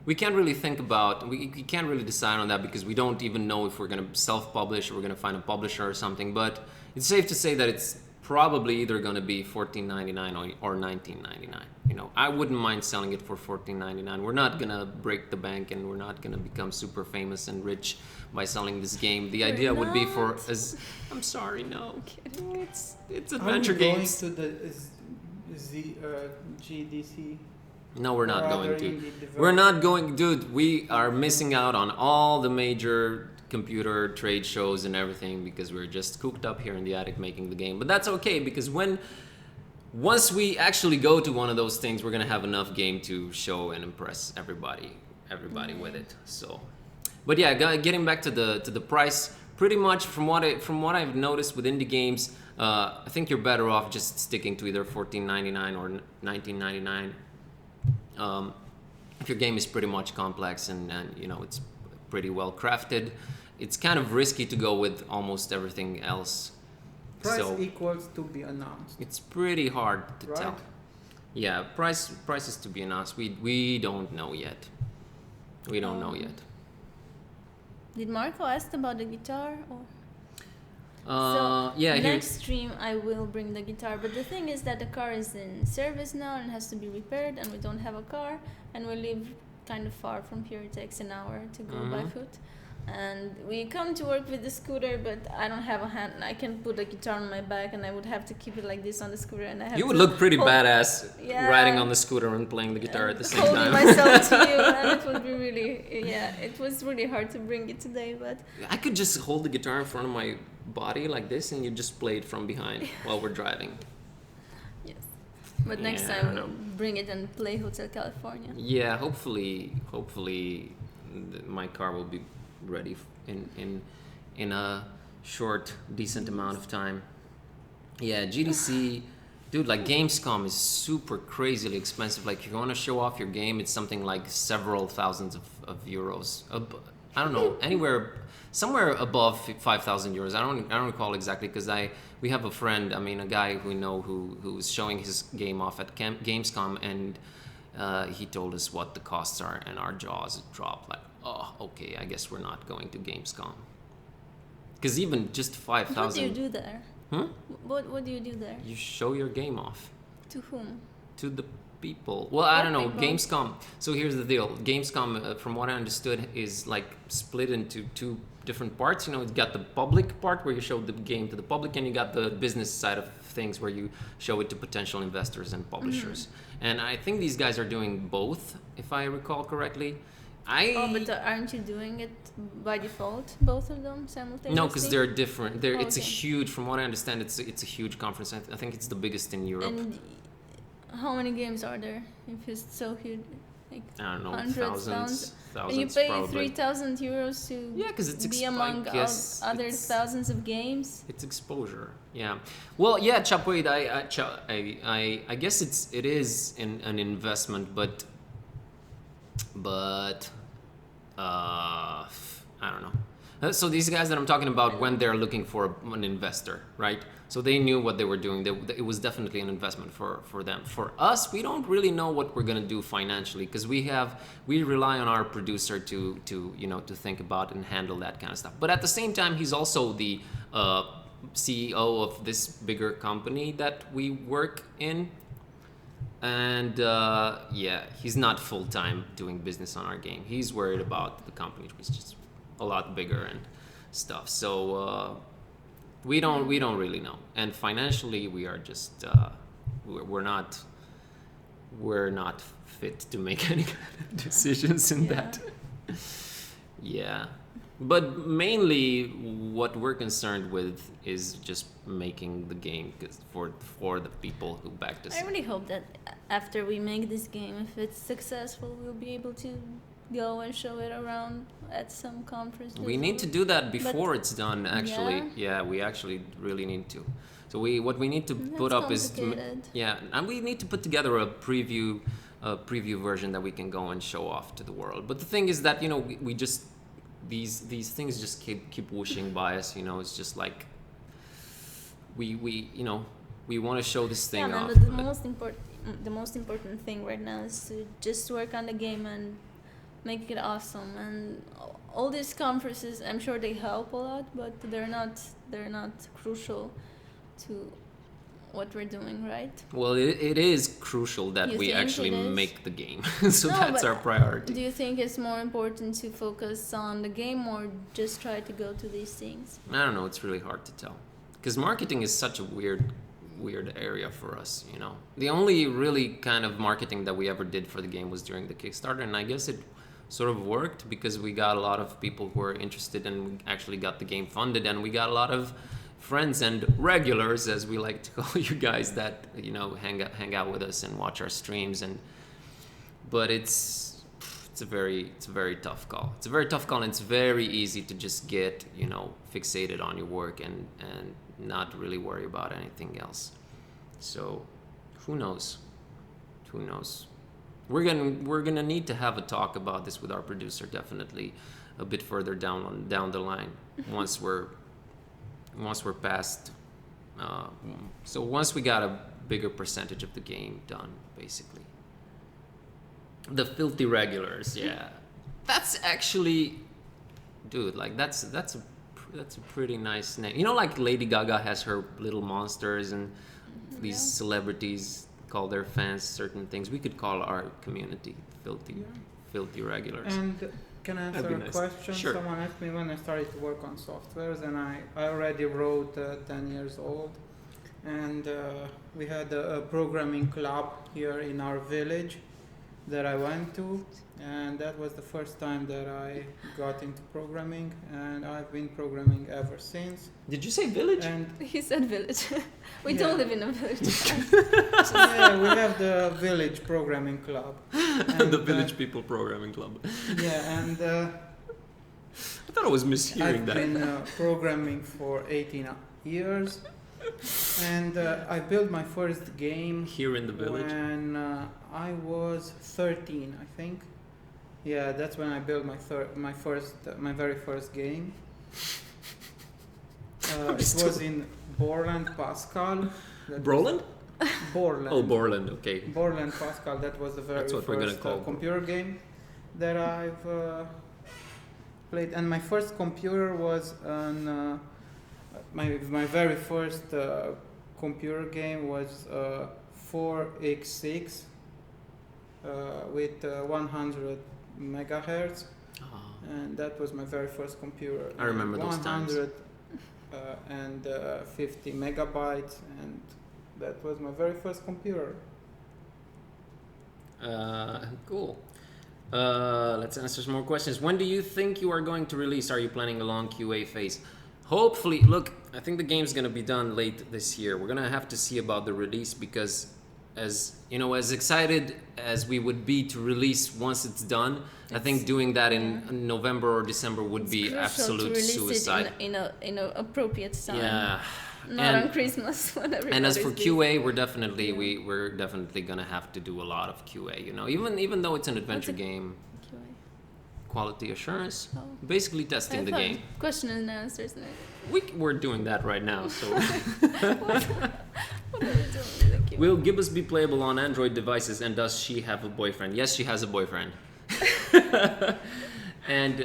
We can't really think about. We can't really decide on that because we don't even know if we're gonna self-publish or we're gonna find a publisher or something. But it's safe to say that it's probably either gonna be $14.99 or $19.99. You know, I wouldn't mind selling it for $14.99. We're not gonna break the bank and we're not gonna become super famous and rich by selling this game. The idea would be for as. I'm sorry, no. It's adventure Are we games. going to the GDC? No, we're not or going other to. indie We're developers? not going, dude. We are missing out on all the major computer trade shows and everything because we're just cooped up here in the attic making the game. But that's okay because once we actually go to one of those things, we're gonna have enough game to show and impress everybody with it. So, but yeah, getting back to the price, pretty much from what I've noticed with indie games, I think you're better off just sticking to either $14.99 or $19.99. If your game is pretty much complex and you know it's pretty well crafted, it's kind of risky to go with almost everything else. Price So equals to be announced. it's pretty hard to Right. tell. Yeah, prices to be announced. We don't know yet. We don't know yet. Did Marco ask about the guitar? Or? Yeah, here. Next stream I will bring the guitar, but the thing is that the car is in service now and has to be repaired, and we don't have a car, and we live kind of far from here. It takes an hour to go by Mhm. foot, and we come to work with the scooter, but I don't have a hand. I can put a guitar on my back, and I would have to keep it like this on the scooter, and I have You would to look pretty hold- badass Yeah. riding on the scooter and playing the guitar at the same holding time. myself to you, and it would be really, it was really hard to bring it today, but I could just hold the guitar in front of my body like this, and you just play it from behind while we're driving. yes. But next Yeah, I time don't know. we'll bring it and play Hotel California. Yeah, hopefully, my car will be ready in a short, decent amount of time. Yeah, GDC, dude, like Gamescom is super crazily expensive. Like, if you want to show off your game, it's something like several thousands of euros. I don't know, somewhere above 5,000 euros. I don't recall exactly because we have a friend, I mean, a guy we know who's showing his game off at Gamescom, and he told us what the costs are, and our jaws dropped. Like, oh, okay, I guess we're not going to Gamescom. Because even just 5,000. What do you do there? Hmm? What do you do there? You show your game off To whom? to the people. Well, I What don't know. people? Gamescom. So here's the deal. Gamescom, from what I understood, is like split into two different parts. You know, you got the public part where you show the game to the public, and you got the business side of things where you show it to potential investors and publishers. And I think these guys are doing both, if I recall correctly. But aren't you doing it by default, both of them simultaneously? No, because they're different. It's a Okay. huge, from what I understand, it's a huge conference. I think it's the biggest in Europe. And how many games are there? If it's so huge, like I don't know, hundreds, thousands, and you pay probably. 3,000 euros to Yeah, because it's be among other thousands of games. It's exposure. Yeah. Well, yeah, Chapuid, I guess it is an investment, but I don't know. So these guys that I'm talking about, when they're looking for an investor, right? So they knew what they were doing. It was definitely an investment for them. For us, we don't really know what we're gonna do financially, because we rely on our producer to think about and handle that kind of stuff. But at the same time, he's also the CEO of this bigger company that we work in. And he's not full-time doing business on our game. He's worried about the company, which is just a lot bigger and stuff. So we don't really know. And financially, we are just we're not fit to make any kind of decisions in that. Yeah. But mainly, what we're concerned with is just making the game for the people who backed us. I really hope that after we make this game, if it's successful, we'll be able to go and show it around at some conference. We need to do that before it's done. Actually, yeah, we actually really need to. So what we need to put up is and we need to put together a preview version that we can go and show off to the world. But the thing is that we just these things just keep whooshing by us. It's just like we want to show this thing off. But the most important thing right now is to just work on the game and make it awesome. And all these conferences, I'm sure they help a lot, but they're not crucial to what we're doing, right? Well, it is crucial that we actually make the game. So that's our priority. Do you think it's more important to focus on the game or just try to go to these things? I don't know. It's really hard to tell. Because marketing is such a weird area for us, The only really kind of marketing that we ever did for the game was during the Kickstarter, and I guess it sort of worked because we got a lot of people who were interested and we actually got the game funded, and we got a lot of friends and regulars, as we like to call you guys, that hang out with us and watch our streams. But it's a very tough call. It's a very tough call, and it's very easy to just get fixated on your work and not really worry about anything else. So who knows? We're gonna need to have a talk about this with our producer, definitely a bit further down the line once we're past. So once we got a bigger percentage of the game done, basically. The filthy regulars, yeah. That's actually, dude. Like that's a pretty nice name. Like Lady Gaga has her little monsters, and these celebrities call their fans certain things. We could call our community filthy regulars. And can I answer a question? Sure. Someone asked me when I started to work on softwares, and I already wrote 10 years old, and we had a programming club here in our village that I went to, and that was the first time that I got into programming, and I've been programming ever since. Did you say village? And He said village. We don't live in a village. yeah, we have the village programming club. And, the Village People Programming Club. Yeah, and I thought I was mishearing that. I've been programming for 18 years, and I built my first game Here in the village? when I was 13, I think. Yeah, that's when I built my very first game. It was in Borland Pascal. Broland? Borland. Oh, Borland, okay. Borland Pascal. That was the very That's what we're gonna first call computer game that I've played, and my first computer was on my very first computer game was 4x6 with 100 megahertz. And that was my very first computer. I remember those times. 150 megabytes, and that was my very first computer. Cool. Let's answer some more questions. When do you think you are going to release? Are you planning a long QA phase? Hopefully, look, I think the game's going to be done late this year. We're going to have to see about the release because as excited as we would be to release once it's done, I think doing that in November or December would be absolute suicide. In a appropriate time. Yeah. Not on Christmas when everybody's And as for busy. QA, we're definitely gonna have to do a lot of QA. Even though it's an adventure game, QA. quality assurance, Oh. basically testing the game. Question and answers. No. We're doing that right now. So What are we doing with the QA? will Gibbous be playable on Android devices? And does she have a boyfriend? Yes, she has a boyfriend. And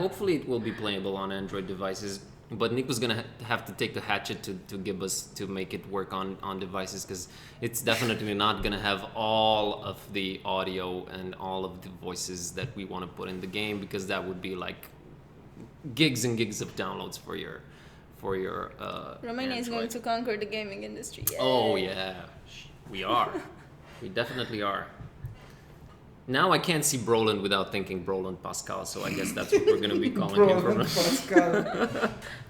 hopefully it will be playable on Android devices. But Nick was gonna have to take the hatchet to Gibbous to make it work on devices because it's definitely not gonna have all of the audio and all of the voices that we want to put in the game because that would be like gigs and gigs of downloads for your Romania is going to conquer the gaming industry. Yay. Oh yeah, we are. We definitely are. Now I can't see Brolin without thinking Brolin Pascal, so I guess that's what we're gonna be calling him from. Pascal.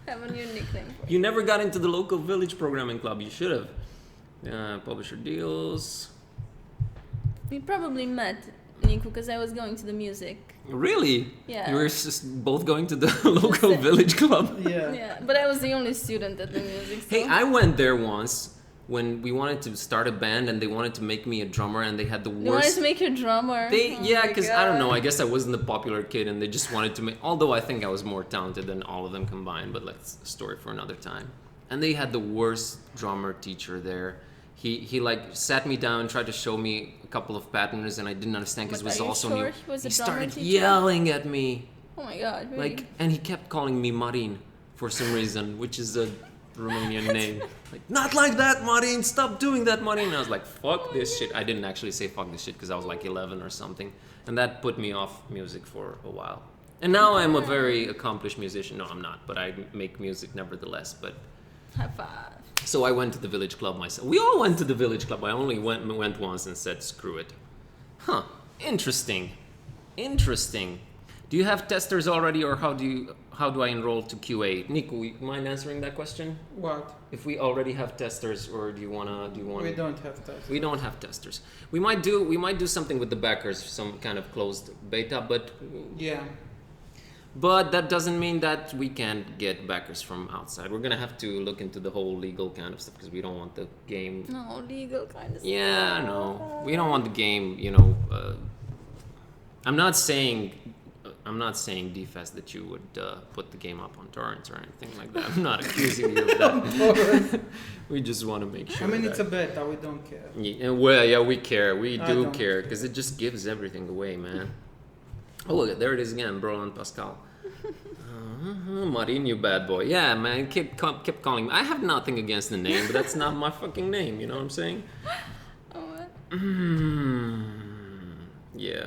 Have a new nickname. You never got into the local village programming club. You should have. Publisher deals. We probably met, Nico, because I was going to the music. Really? Yeah. You were just both going to the local village club. Yeah. Yeah, but I was the only student at the music. So. Hey, I went there once when we wanted to start a band and they wanted to make me a drummer and they had the They wanted worst. to make you a drummer. Because I don't know. I guess I wasn't the popular kid and they just wanted to make. Although I think I was more talented than all of them combined, but that's a story for another time. And they had the worst drummer teacher there. He like sat me down, tried to show me a couple of patterns, and I didn't understand because it was also new. He was a He drummer started teacher? yelling at me, Oh my god, really? and he kept calling me Marin for some reason, which is a Romanian name. Like, not like that, Marin. Stop doing that, Marin. And I was like, fuck this shit. I didn't actually say fuck this shit because I was like 11 or something, and that put me off music for a while. And now I'm a very accomplished musician. No, I'm not, but I make music nevertheless. But High five. so I went to the village club myself. We all went to the village club. I only went once and said, screw it. Huh. Interesting. Do you have testers already, or how do I enroll to QA? Nico, you mind answering that question? What? If we already have testers, or do you wanna? We don't have that. We don't have testers. We might do something with the backers, some kind of closed beta, but Yeah. But that doesn't mean that we can't get backers from outside. We're gonna have to look into the whole legal kind of stuff because we don't want the game. No, legal kind of Yeah, stuff. no, we don't want the game. I'm not saying DFS that you would put the game up on torrents or anything like that. I'm not accusing you of that. We just want to make sure. I mean, that, it's a beta. We don't care. Yeah, we care. We I do don't. care because it just gives everything away, man. Oh, look, there it is again, Brolin Pascal. Marin, you bad boy. Yeah, man, kept calling me. I have nothing against the name, but that's not my fucking name. You know what I'm saying? Oh, what? Yeah.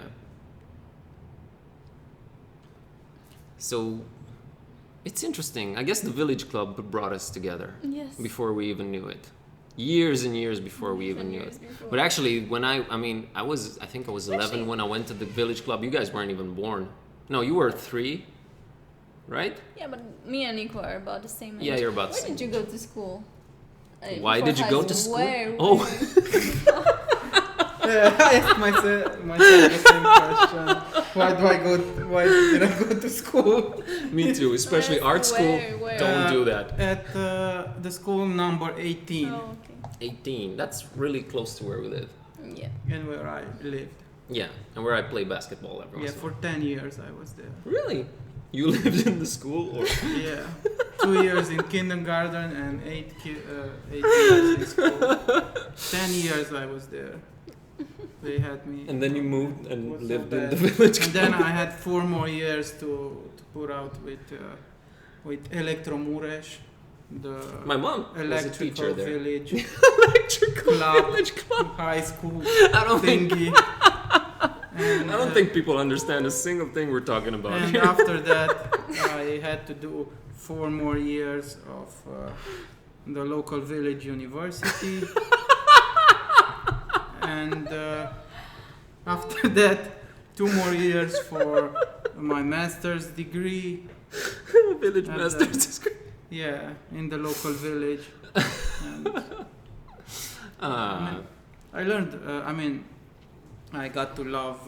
So, it's interesting. I guess the Village Club brought us together Yes. before we even knew it. Years and years before we even knew it. Before. But actually, I think I was 11 Actually- when I went to the Village Club. You guys weren't even born. No, you were 3, right? Yeah, but me and Nico are about the same age. Yeah, you're about the Where same did you go to school? Why Before did you high go to school? Where? Oh. Yeah, I asked myself the same question. Why did I go to school? Me too, especially art school. Where? Don't do that. At the school number 18, Oh, okay. 18. That's really close to where we live. Yeah. and where I lived. Yeah, and where I play basketball every Yeah, once in a for 10 years I was there. while. Really? You lived in the school, or? Yeah, 2 years in kindergarten and 8 years in school. 10 years I was there. They had me. And then you moved and was so lived in bad. the village. And then I had 4 more years to put out with Electromureș, the My mom was a electrical teacher there. village Electrical club, village club. high school I don't think. thingy. And, I don't think people understand a single thing we're talking about. and here. after that, I had to do 4 more years of the local village university. And after that, 2 more years for my master's degree. Village And, masters. Yeah, in the local village. And, I learned, I got to love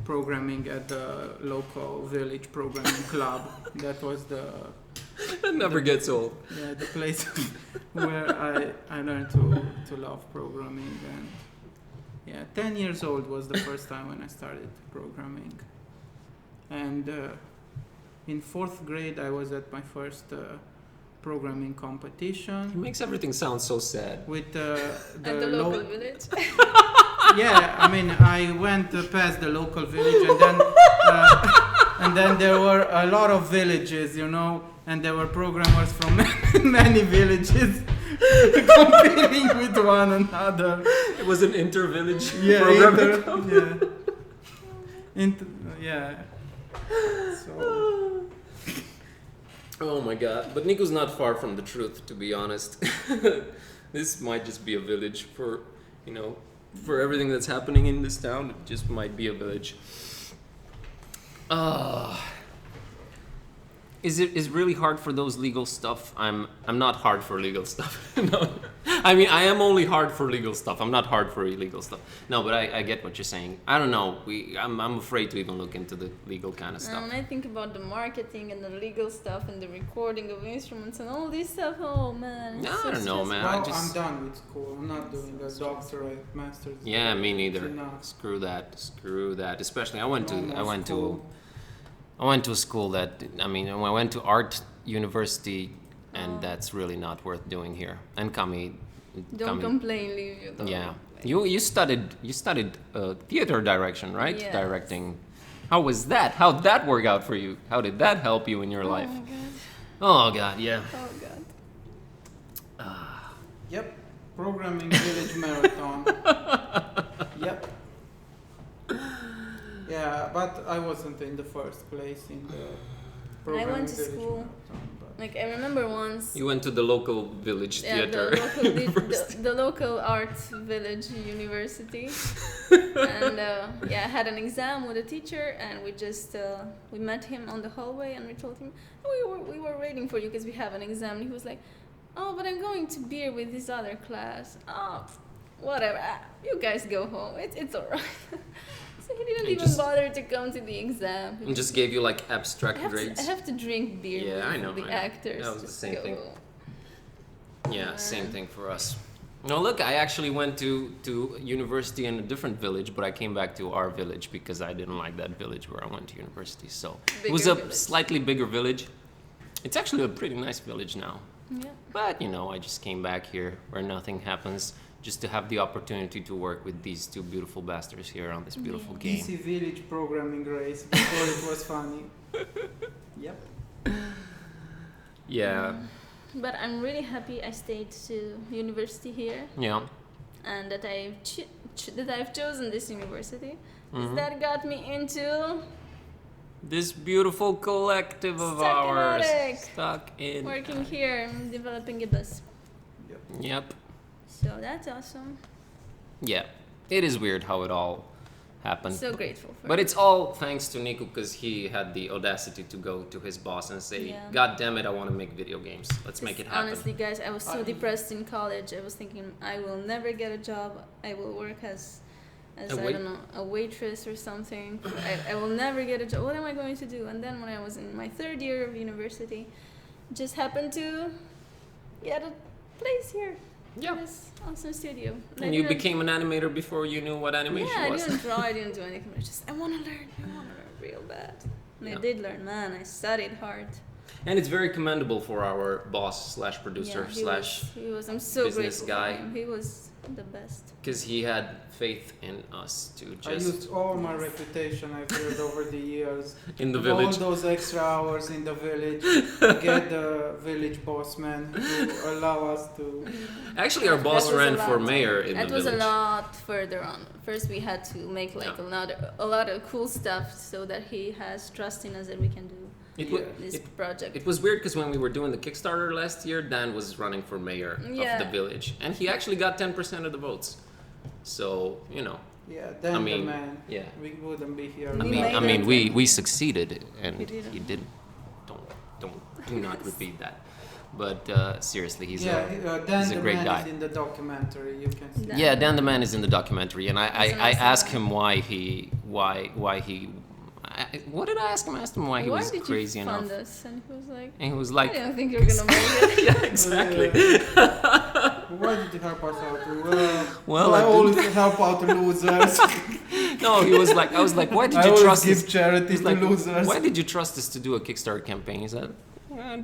programming at the local village programming club. That was That never gets old. the place where I learned to love programming. And yeah, 10 years old was the first time when I started programming. And in 4th grade, I was at my first programming It competition makes everything sound so sad. with At the local village. Yeah, I went past the local village, and then there were a lot of villages, and there were programmers from many villages competing with one another. It was an inter-village Yeah, program. yeah. So Oh my god. But Nico's not far from the truth, to be honest. This might just be a village for, for everything that's happening in this town. It just might be a village. Is it really hard for those legal stuff? I'm not hard for legal stuff. No. I am only hard for legal stuff. I'm not hard for illegal stuff. No, but I get what you're saying. I don't know. I'm afraid to even look into the legal kind of stuff. When I think about the marketing and the legal stuff and the recording of instruments and all this stuff, oh man. it's I so don't know, man. well, I just- I'm done with school. I'm not doing a doctorate, master's. Yeah, me neither. Enough. Screw that. Especially I went No more to school. a school that I went to art university, and that's really not worth doing here. And Kami, Don't complain, leave you. Don't yeah, complain. you studied theater direction, right? Yes. Directing. How was that? How'd that work out for you? How did that help you in your life? Oh my god. Oh god, yeah. Oh god. Yep, programming village marathon. Yep. Yeah, but I wasn't in the first place in the programming went to village school. marathon. But Like I remember once. You went to the local village Yeah, theater. the local art village university, and I had an exam with a teacher, and we met him on the hallway, and we told him we were waiting for you because we have an exam. And he was like, "Oh, but I'm going to beer with this other class. Oh, whatever. You guys go home. It's alright." So he didn't And even just- bother to come to the exam. And just gave you like abstract grades. I have to drink beer Yeah, with I know, the I know. actors. That was the Just same go thing. home. Yeah, same thing for us. No, look, I actually went to university in a different village, but I came back to our village because I didn't like that village where I went to university. So it was Bigger a village. slightly bigger village. It's actually a pretty nice village now. Yeah. But, I just came back here where nothing happens, just to have the opportunity to work with these two beautiful bastards here on this beautiful game. DC Village programming race before it was funny. Yep. Yeah, But I'm really happy I stayed to university here yeah. and that I've chosen this university. 'Cause Mhm. that got me into This beautiful collective of ours. Stuck-in-Attic. Stuck in. working here and developing Gibbous. Yep. So that's awesome. Yeah. It is weird how it all happened. So grateful for But it. it's all thanks to Nico because he had the audacity to go to his boss and say, Yeah. God damn it, I want to make video games. Let's make it happen. Honestly, guys, I was so I- depressed in college. I was thinking I will never get a job. I will work as A I wait- don't know, a waitress or something. I will never get a job. What am I going to do? And then when I was in my 3rd year of university, just happened to get a place here. Yeah. This awesome studio. And you became an animator before you knew what animation Yeah, I was. didn't draw. I didn't do anything. I want to learn real bad. And Yeah. I did learn, man. I studied hard. And it's very commendable for our boss slash producer slash he was. I'm so business grateful guy. for him. He was the best. because he had faith in us to I just used all my reputation I've built over the years. in the All village. those extra hours in the village to get the village boss man to allow us to. Actually, our boss That was ran a for lot. mayor in That the was village. a lot further on. First, we had to make like a lot of cool stuff so that he has trust in us that we can do It, Yeah. wa- this it, project. it was weird because when we were doing the Kickstarter last year, Dan was running for mayor Yeah. of the village, and he actually got 10% of the votes. So you know, Yeah, then I mean, the man. yeah. We wouldn't be here. We made it. we succeeded, and We did it. he didn't. Do not repeat that. But seriously, Dan he's a the great man guy. is in the documentary. You can see. Dan. Yeah, Dan the man is in the documentary, and He's I an awesome asked guy. him why he. What did I ask him? I asked him why he Why was did crazy you enough, fund us? And he was like, and he was I like, don't think you're gonna make it. yeah, exactly. Why did you help us out? Well, I I always help out losers. No, he was like, I was like, why did I you always trust give us? charity He's to like, losers. why did you trust us to do a Kickstarter campaign? He said,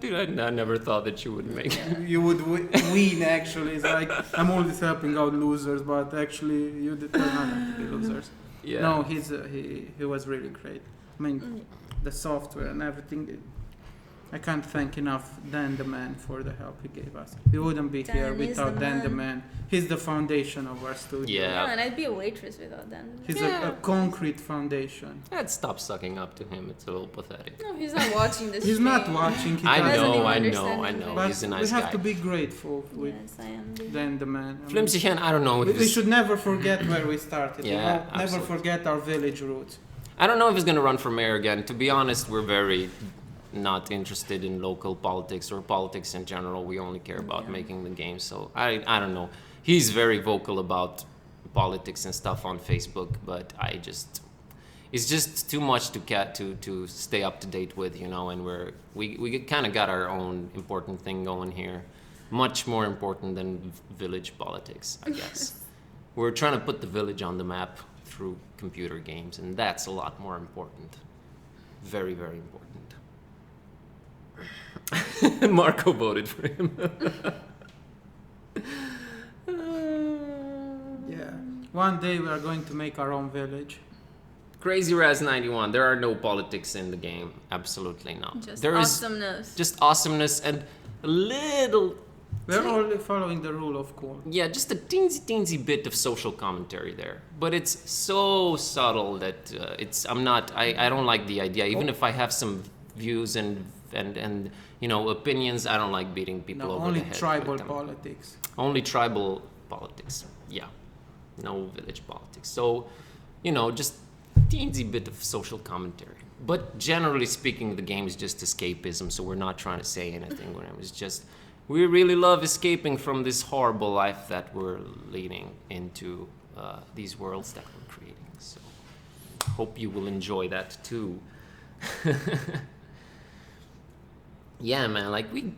dude, I never thought that you would make it. You would win actually. It's like I'm always helping out losers, but actually you did turn out to be losers. Yeah. No, he was really great. I mean, the software and everything. I can't thank enough Dan the man for the help he gave us. We wouldn't be Dan here is without the Dan the man. man. He's the foundation of our studio. Yeah. Yeah, and I'd be a waitress without that. He's a concrete foundation. I'd stop sucking up to him. It's a little pathetic. No, he's not watching this. He's not stream. watching. He I doesn't know, even I understand know, I him. know. But He's a nice we have guy. to be grateful with Yes, I am. Dan the man. I mean, Flimsy Hen, I don't know if we he's- should never forget where we started. Yeah, Never absolutely. forget our village roots. I don't know if he's going to run for mayor again. To be honest, we're very not interested in local politics or politics in general. We only care about Yeah. making the game. So I don't know. He's very vocal about politics and stuff on Facebook, but it's just too much to stay up to date with, you know. And we kind of got our own important thing going here, much more important than village politics, I guess. We're trying to put the village on the map through computer games, and that's a lot more important. Very, very important. Marco voted for him. Yeah. One day we are going to make our own village. Crazy Raz 91. There are no politics in the game. Absolutely not. Just There is awesomeness. just awesomeness and a little, We're only following the rule of cool. yeah, just a teensy bit of social commentary there. But it's so subtle that I don't like the idea. Even if I have some views and you know, opinions, I don't like beating people No, over only the head tribal with them. politics. Only tribal politics. Yeah. No village politics. So, you know, just teensy bit of social commentary. But generally speaking, the game is just escapism, so we're not trying to say anything. It's just, we really love escaping from this horrible life that we're leading into these worlds that we're creating. So, hope you will enjoy that too. Yeah, man, like we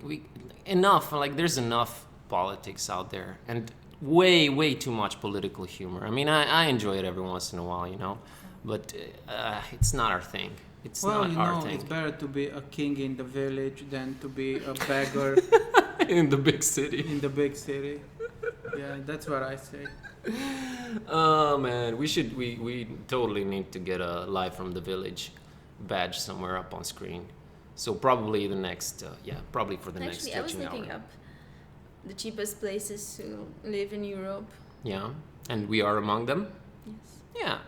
enough, like there's enough politics out there and way too much political humor. I mean, I enjoy it every once in a while, you know, but it's not our thing. It's Well, not you our know, thing. it's better to be a king in the village than to be a beggar In the big city. in the big city. Yeah, that's what I say. Oh man, we totally need to get a live from the village badge somewhere up on screen. So probably the next, probably for the next Actually, I was stretching looking hour. up the cheapest places to live in Europe. Yeah, and we are among them. Yes. Yeah,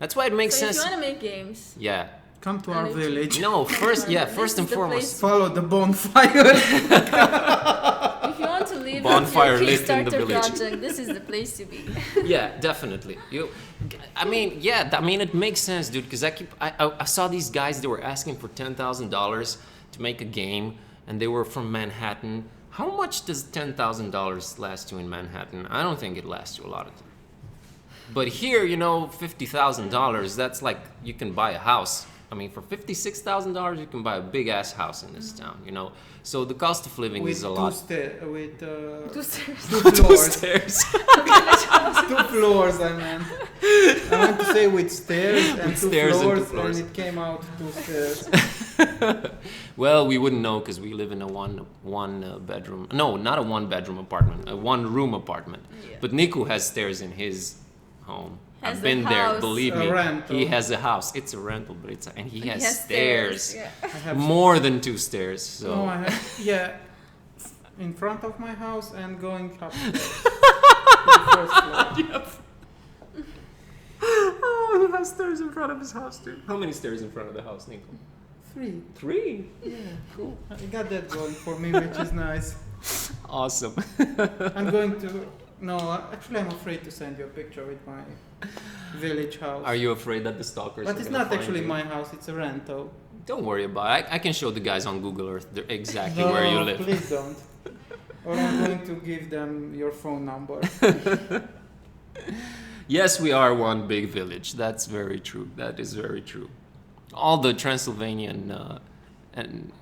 that's why it makes So if sense. you want to make games, Yeah. Come to And our it's- village. No, first This and is the foremost. place- Follow the bonfire. if you want to live Bonfire your lit in the Kickstarter village. project, this is the place to be. Yeah, definitely. I mean, it makes sense, dude. Because I saw these guys. They were asking for $10,000 to make a game, and they were from Manhattan. How much does $10,000 last you in Manhattan? I don't think it lasts you a lot of time. But here, you know, $50,000. That's like you can buy a house. I mean, for $56,000, you can buy a big ass house in this town. You know, so the cost of living with is a lot. with Two stairs. two Two floors. stairs. Two floors, I meant. I meant to say with stairs and With two stairs and two floors, floors. and it came out two stairs. Well, we wouldn't know because we live in a one bedroom. No, not a one bedroom apartment. A one room apartment. Yeah. But Niku has stairs in his home. Has I've the been there. house. Believe A me. rental. He has a house. It's a rental, but and he has has stairs. Yeah. I have More than 2 stairs. So. No, I have, yeah, in front of my house and going up to the first floor. Oh, he has stairs in front of his house too. How many stairs in front of the house, Nico? 3. 3. Yeah, cool. I got that going for me, which is nice. Awesome. I'm going to. No, actually, I'm afraid to send you a picture with my village house. Are you afraid that the stalkers? But are it's gonna not find actually you? my house, it's a rental. Don't worry about it. I can show the guys on Google Earth exactly No, where you live. please don't. Or I'm going to give them your phone number. Yes, we are one big village. That's very true. That is very true. All the Transylvanian and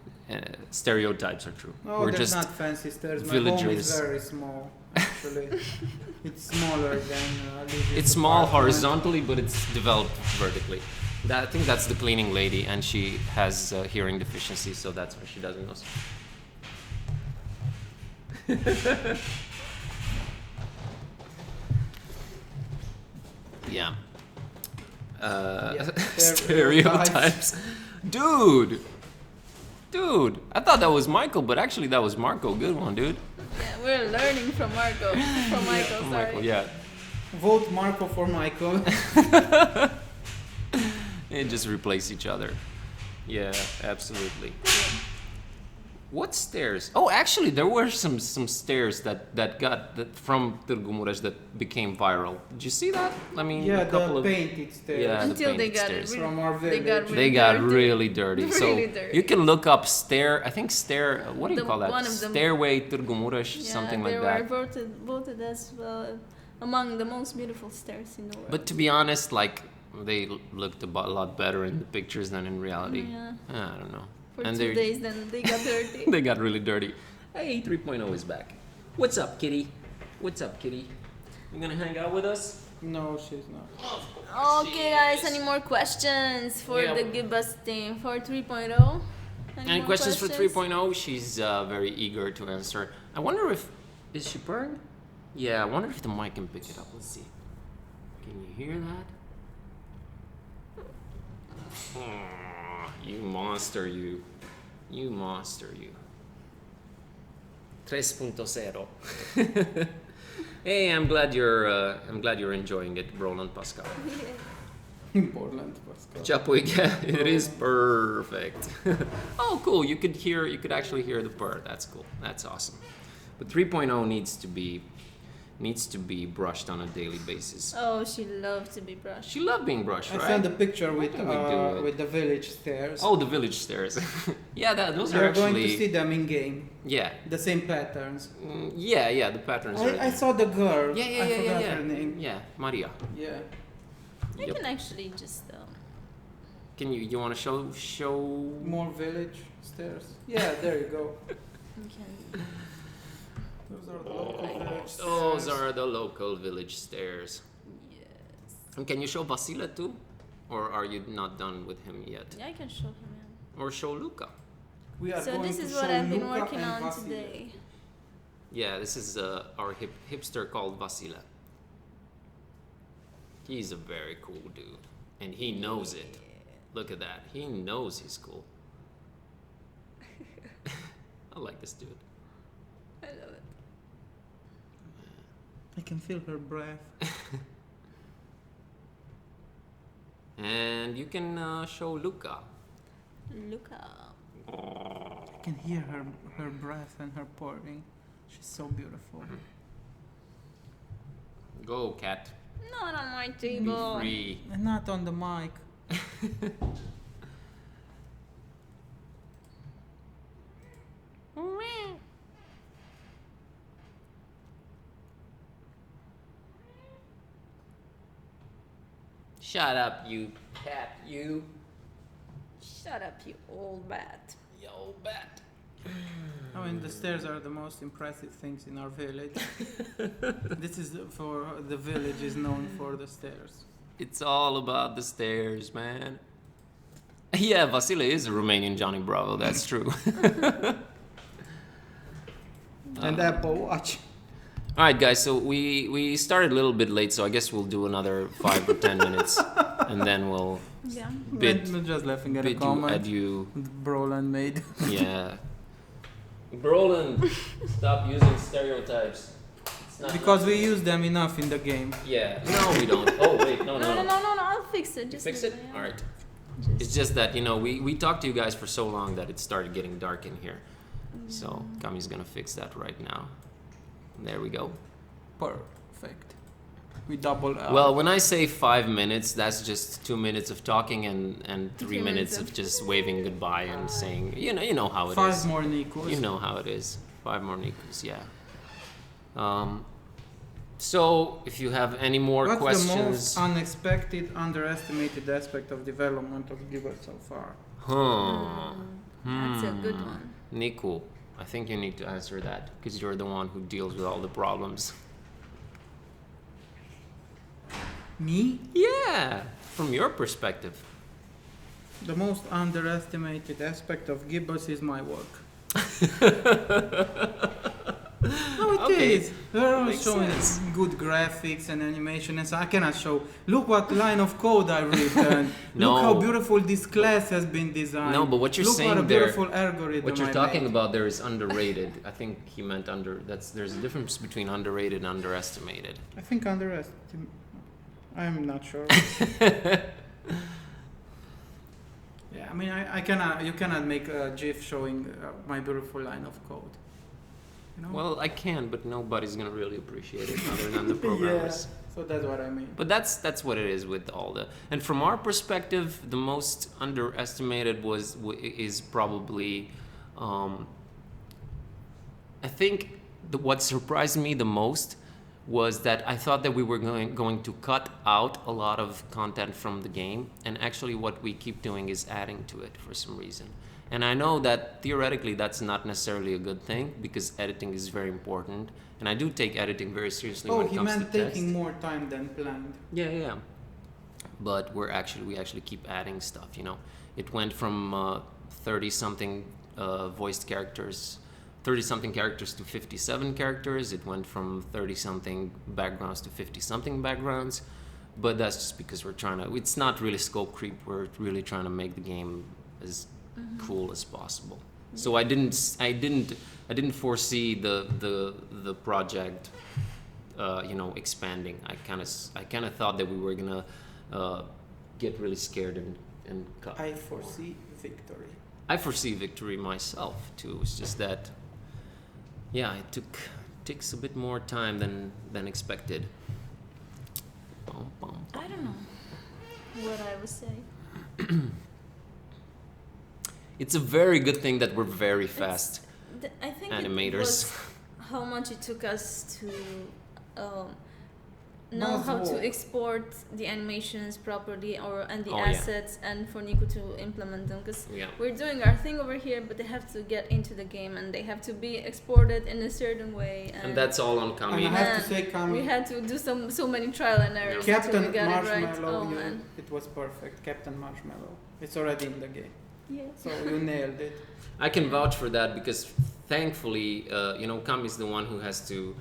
stereotypes are true. Oh, We're that's just not fancy stairs. My home villagers. is very small, actually. It's smaller than living It's small apartment. horizontally, but it's developed vertically. I think that's the cleaning lady, and she has hearing deficiency, so that's why she doesn't know. Yeah. Yeah, Stereotypes. Dude! I thought that was Michael, but actually that was Marco. Good one, dude. Yeah, we're learning from Marco. From Michael, sorry. Michael, yeah. Vote Marco for Michael. And just replace each other. Yeah, absolutely. What stairs? Oh, actually, there were some stairs that from Târgu Mureș that became viral. Did you see that? I mean, Yeah, a couple the of painted stairs. Yeah, the Until they painted got stairs. really, From our they got village. really They got dirty. really dirty. So Really dirty. you can look up what do you The- call that? one of them- Stairway Târgu Mureș, Yeah, something they like were that. voted as among the most beautiful stairs in the world. But to be honest, like they looked a lot better in the pictures than in reality. Yeah. I don't know. For And 2 they're- days, then they got dirty. They got really dirty. Hey, 3.0 is back. What's up, kitty? What's up, kitty? You gonna hang out with us? No, she's not. Okay, guys, any more questions for Yeah. the Gibbous team for 3.0? Any more questions for 3.0? She's very eager to answer. I wonder if is she purring? Yeah, I wonder if the mic can pick it up. Let's see. Can you hear that? Aw, you monster, you. You monster, you. 3.0. Hey, I'm glad you're enjoying it, Roland Pascal. Important, Pascal. Chapuik, it is perfect. Oh, cool! You could actually hear the purr. That's cool. That's awesome. But 3.0 needs to be brushed on a daily basis. Oh, she loved to be brushed. She loved being brushed, I right? sent a picture with can we do it? with the village stairs. Oh, the village stairs. Yeah, those are You're actually. going to see them in game. Yeah. The same patterns. Yeah. The patterns. are I saw the girl. Yeah. I forgot her name. Yeah, Maria. Yeah. I Yep. can actually just Can you want to show? More village stairs. Yeah, there you go. okay. Those are the local village stairs. Those are the local village stairs. Yes. And can you show Vasile too? Or are you not done with him yet? Yeah, I can show him. Yeah. Or show Luca? We are So going this to is show what I've been Luca working and on Vasile. today. Yeah, this is our hipster called Vasile. He's a very cool dude. And he knows it. Look at that. He knows he's cool. I like this dude. I love it. I can feel her breath. And you can show Luca. Luca. I can hear her breath and her pouring. She's so beautiful. Go, cat. Not on my Be table. free. And not on the mic. Shut up, you cat, you. Shut up, you old bat. Yo, bat. I mean, the stairs are the most impressive things in our village. This is for the village is known for the stairs. It's all about the stairs, man. Yeah, Vasile is a Romanian Johnny Bravo. That's true. And Apple Watch. All right, guys. So we started a little bit late, so I guess we'll do another 5 or 10 minutes, and then we'll Yeah. bid I'm just laughing at a you comment adieu. Broland made. Yeah. Brolin, stop using stereotypes. It's not Because we necessary. use them enough in the game. Yeah. No, we don't. Oh wait, no. No, I'll fix it. Just Fix it? yeah. All right. Just- It's just that, we talked to you guys for so long that it started getting dark in here. So Kami's gonna fix that right now. There we go. Perfect. We double up. Well, when I say 5 minutes, that's just 2 minutes of talking and 3 3 minutes minutes of of- just waving goodbye and saying, you know how it is. 5 more Nikos. You know how it is. 5 more Nikus, yeah. So if you have any more What's questions, the most unexpected, underestimated aspect of development of Gibbous so far? That's a good one. Niku, I think you need to answer that because you're the one who deals with all the problems. Me? Yeah, from your perspective. The most underestimated aspect of Gibbous is my work. No, it Okay. is. They're all Makes showing sense. good graphics and animation, and so I cannot show. Look what line of code I've written. No. Look how beautiful this class has been designed. No, but what you're Look saying what a there- beautiful algorithm What you're I talking made. about there is underrated. I think he meant there's a difference between underrated and underestimated. I think underestimate. I'm not sure. Yeah, I mean, I cannot. You cannot make a GIF showing my beautiful line of code. You know? Well, I can, but nobody's gonna really appreciate it other than the programmers. So that's what I mean. But that's what it is with all the. And from our perspective, the most underestimated is probably, I think what surprised me the most was that I thought that we were going to cut out a lot of content from the game, and actually what we keep doing is adding to it for some reason. And I know that theoretically that's not necessarily a good thing because editing is very important, and I do take editing very seriously when it He comes to meant text. taking more time than planned. Yeah. But we actually keep adding stuff. It went from 30-something voiced characters, 30-something characters to 57 characters. It went from 30-something backgrounds to 50-something backgrounds. But that's just because we're trying to. It's not really scope creep. We're really trying to make the game as cool as possible. So I didn't foresee the project expanding. I kind of thought that we were gonna get really scared and cut. I foresee victory. I foresee victory myself too. It's just that it takes a bit more time than expected. Bum, bum. I don't know what I would say. It's a very good thing that we're very fast I think animators. it was how much it took us to know how to export the animations properly and the assets and for Nico to implement them because we're doing our thing over here but they have to get into the game and they have to be exported in a certain way And that's all on And Kami. I have to say, Kami, we had to do so many trial and errors Captain until we got Marshmallow, it right. Oh man. it was perfect. Captain Marshmallow. It's already in the game. Yeah. So you nailed it. I can vouch for that because thankfully, Kami is the one who has to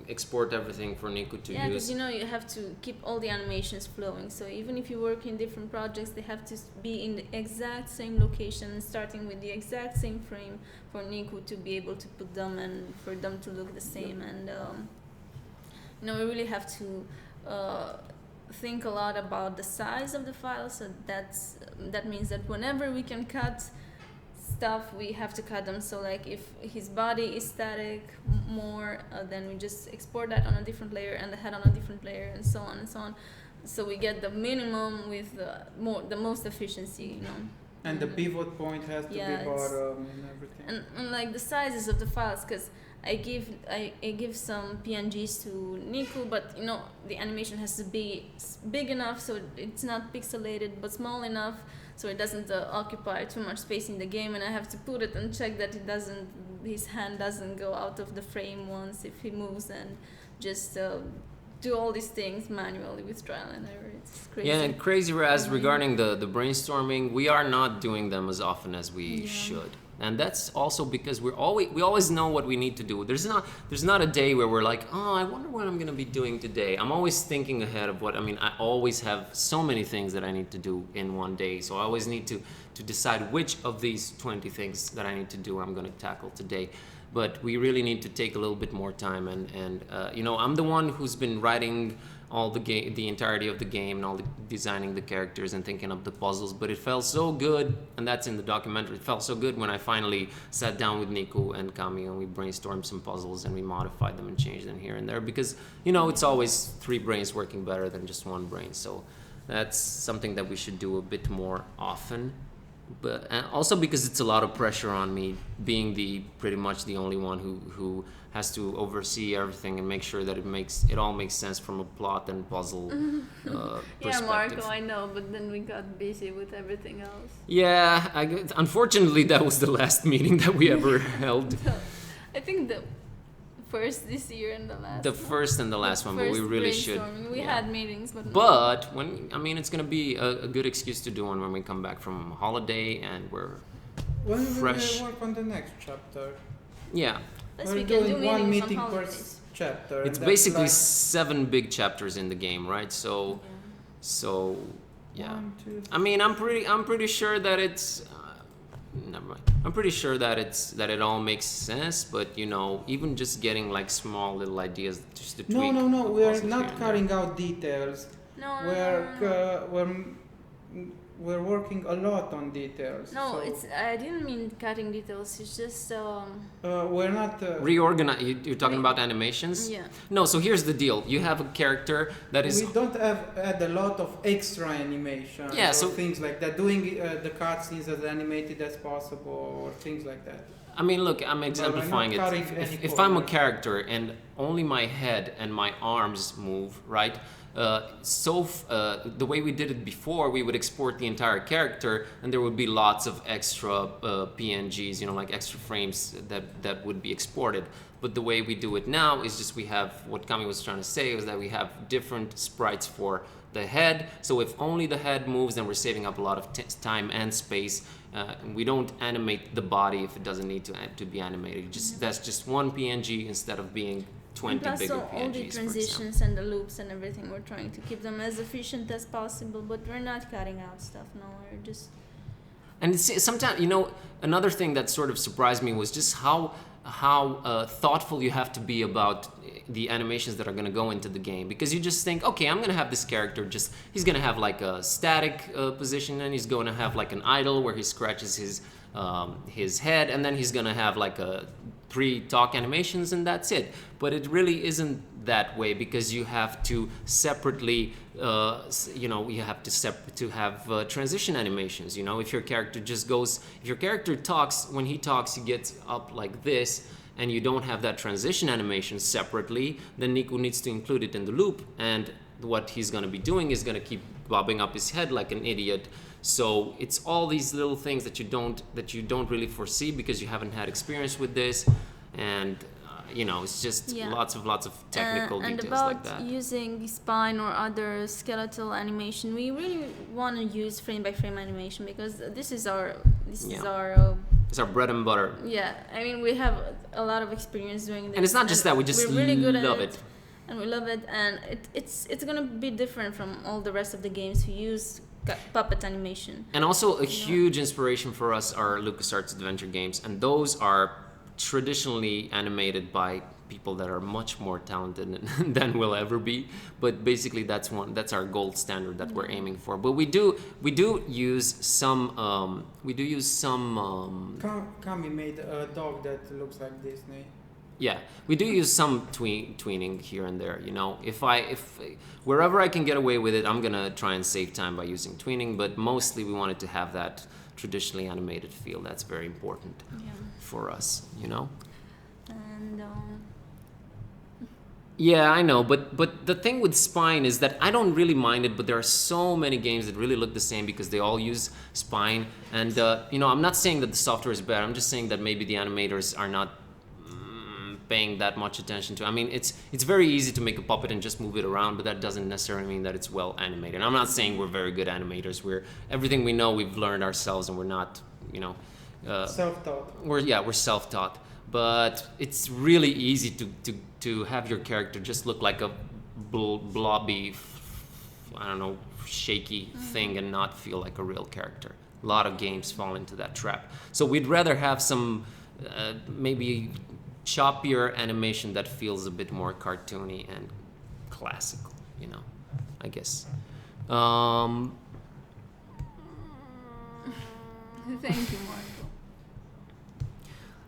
export everything for Nico to Yeah, use. because you have to keep all the animations flowing. So even if you work in different projects, they have to be in the exact same location, starting with the exact same frame for Nico to be able to put them and for them to look the same. And we really have to think a lot about the size of the file. So that means that whenever we can cut stuff, we have to cut them. So like if his body is static more, then we just export that on a different layer and the head on a different layer and so on and so on. So we get the minimum with the most efficiency, And the pivot point has to be bottom and everything. And like the sizes of the files, because I give some PNGs to Nico, but the animation has to be big enough so it's not pixelated, but small enough so it doesn't occupy too much space in the game, and I have to put it and check that his hand doesn't go out of the frame once if he moves, and just do all these things manually with trial and error. It's crazy. Yeah, and crazy as Mhm. regarding the brainstorming, we are not doing them as often as we Yeah. should. And that's also because we always know what we need to do. There's not a day where we're like, oh, I wonder what I'm gonna be doing today. I'm always thinking ahead of I always have so many things that I need to do in one day. So I always need to decide which of these 20 things that I need to do I'm gonna tackle today. But we really need to take a little bit more time, and I'm the one who's been writing all the entirety of the game, and all the designing the characters and thinking up the puzzles. But it felt so good, and that's in the documentary. It felt so good when I finally sat down with Nico and Kami and we brainstormed some puzzles and we modified them and changed them here and there, because it's always 3 brains working better than just 1 brain. So that's something that we should do a bit more often. But also because it's a lot of pressure on me, being pretty much the only one who has to oversee everything and make sure that it all makes sense from a plot and puzzle Yeah, perspective. Marco, I know, but then we got busy with everything else. Yeah, unfortunately that was the last meeting that we ever held. I think the first this year and the last. The first and the last one, but we really should. We yeah. had meetings, but. But it's gonna be a good excuse to do one when we come back from holiday and we're When fresh. we work on the next chapter? Yeah. Plus We're we can do doing one meetings meeting on per holidays. chapter. It's and that's basically like 7 big chapters in the game, right? So yeah. 1, 2, I'm pretty sure that it's never mind. I'm pretty sure that it all makes sense, but even just getting like small little ideas just to tweak. No. We are puzzles here not and cutting out details. No. We're working a lot on details. No, so, I didn't mean cutting details. It's just we're not. Reorganize. You're talking about animations? yeah. No, so here's the deal. You have a character that is. We don't add a lot of extra animation. Yeah, or so- things like that. Doing the cutscenes as animated as possible, or things like that. Look, I'm exemplifying not it. cutting any If I'm a corners. character and only my head and my arms move, right? The way we did it before, we would export the entire character, and there would be lots of extra PNGs, like extra frames that would be exported. But the way we do it now is just we have, what Kami was trying to say is that we have different sprites for the head. So if only the head moves, then we're saving up a lot of time and space. We don't animate the body if it doesn't need to be animated. That's just 1 PNG instead of being 20 And plus, bigger all PNGs. the for transitions and the loops and everything, we're trying to keep them as efficient as possible, but we're not cutting out stuff. No, we're just. And sometimes, another thing that sort of surprised me was just how thoughtful you have to be about the animations that are going to go into the game, because you just think, okay, I'm going to have this character, he's going to have like a static position, and he's going to have like an idle where he scratches his head, and then he's going to have like 3 talk animations, and that's it. But it really isn't that way, because you have to separately you have to have transition animations. If your character talks, when he talks he gets up like this, and you don't have that transition animation separately, then Nico needs to include it in the loop, and what he's going to be doing is going to keep bobbing up his head like an idiot. So it's all these little things that you don't really foresee because you haven't had experience with this, and it's just lots of technical and details about like that. using spine or other skeletal animation, we really want to use frame by frame animation, because this is our It's our bread and butter. yeah. I mean, we have a lot of experience doing this, And it's not just that, we just we're really good love at it. and we love it, and it's gonna be different from all the rest of the games who use puppet animation. And also a huge inspiration for us are LucasArts adventure games, and those are traditionally animated by people that are much more talented than we'll ever be. But basically that's our gold standard that we're aiming for. But we do use some Kami made a dog that looks like Disney. Yeah, we do use some tweening here and there. If wherever I can get away with it, I'm gonna try and save time by using tweening. But mostly, we wanted to have that traditionally animated feel. That's very important for us. And Yeah, I know, but the thing with Spine is that I don't really mind it, but there are so many games that really look the same because they all use Spine. And I'm not saying that the software is bad. I'm just saying that maybe the animators are not paying that much attention to. I mean, it's very easy to make a puppet and just move it around, but that doesn't necessarily mean that it's well animated. I'm not saying we're very good animators. Everything we know we've learned ourselves, and we're not, self-taught. We're self-taught. But it's really easy to have your character just look like a blobby, I don't know, shaky thing and not feel like a real character. A lot of games fall into that trap. So we'd rather have some maybe choppier animation that feels a bit more cartoony and classical, I guess. Thank you, Marco.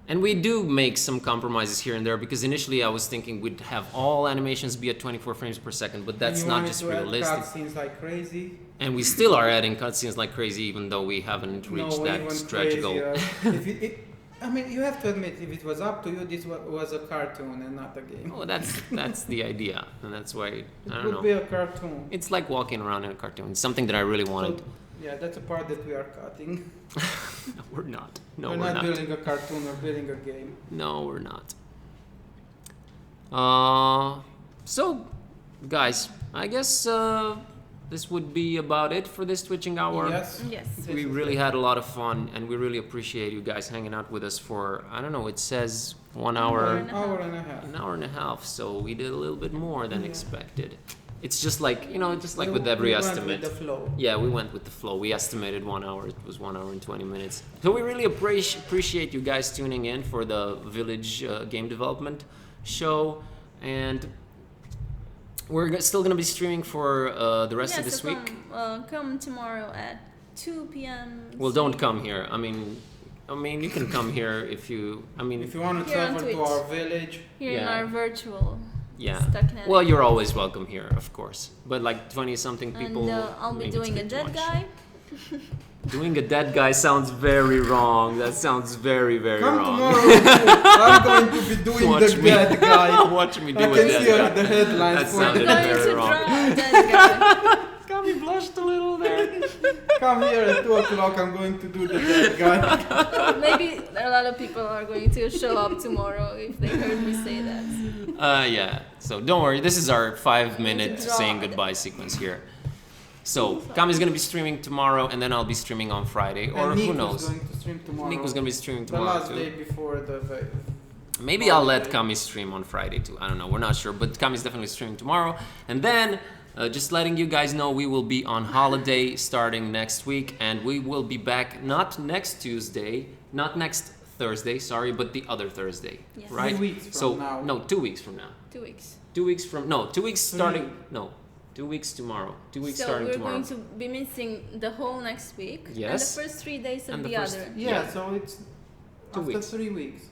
And we do make some compromises here and there, because initially I was thinking we'd have all animations be at 24 frames per second, but that's not just realistic. Cutscenes like crazy. And we still are adding cutscenes like crazy, even though we haven't reached that stretch goal. You have to admit, if it was up to you, this was a cartoon and not a game. Oh, that's the idea, and that's why It would be a cartoon. It's like walking around in a cartoon. It's something that I really wanted. So, yeah, that's a part that we are cutting. No, we're not. No, we're not. not building a cartoon or building a game. No, we're not. So, guys, I guess this would be about it for this Twitching Hour. Yes. We really had a lot of fun, and we really appreciate you guys hanging out with us for, I don't know, it says 1 hour. An hour and a half. An hour and a half, so we did a little bit more than expected. It's just like, with every estimate. We went with the flow. Yeah, we went with the flow. We estimated 1 hour. It was 1 hour and 20 minutes. So we really appreciate you guys tuning in for the Village game development show. And we're still going to be streaming for the rest of this week. Come tomorrow at 2 p.m. Well, don't come here. I mean, you can come here if you want to travel to our village. Here in our virtual. Yeah. Well, you're always welcome here, of course. But like 20-something people. And I'll be doing a dead guy. Doing a dead guy sounds very wrong. That sounds very, very Come wrong. tomorrow. I'm going to be doing the dead guy. Watch me do a dead guy. The headlines. That sounded very wrong. Draw a dead guy. Got me blushed a little there. Come here at 2 o'clock. I'm going to do the dead guy. Maybe a lot of people are going to show up tomorrow if they heard me say that. Yeah. So don't worry. This is our 5-minute saying goodbye sequence here. So Kami's gonna be streaming tomorrow, and then I'll be streaming on Friday, or Nick who knows? was going to stream tomorrow. Nick was gonna be streaming tomorrow the last day before the. Maybe I'll let Kami stream on Friday too. I don't know. We're not sure, but Kami's definitely streaming tomorrow, and then. Just letting you guys know, we will be on holiday starting next week, and we will be back not next Thursday, sorry, but the other Thursday, yes. right? 2 weeks from now. No, 2 weeks from now. 2 weeks. 2 weeks from, no, 2 weeks starting, no, 2 weeks tomorrow. 2 weeks starting tomorrow. So we're going to be missing the whole next week. Yes. And the first 3 days of the other. Yeah, so it's 2 after weeks. 3 weeks.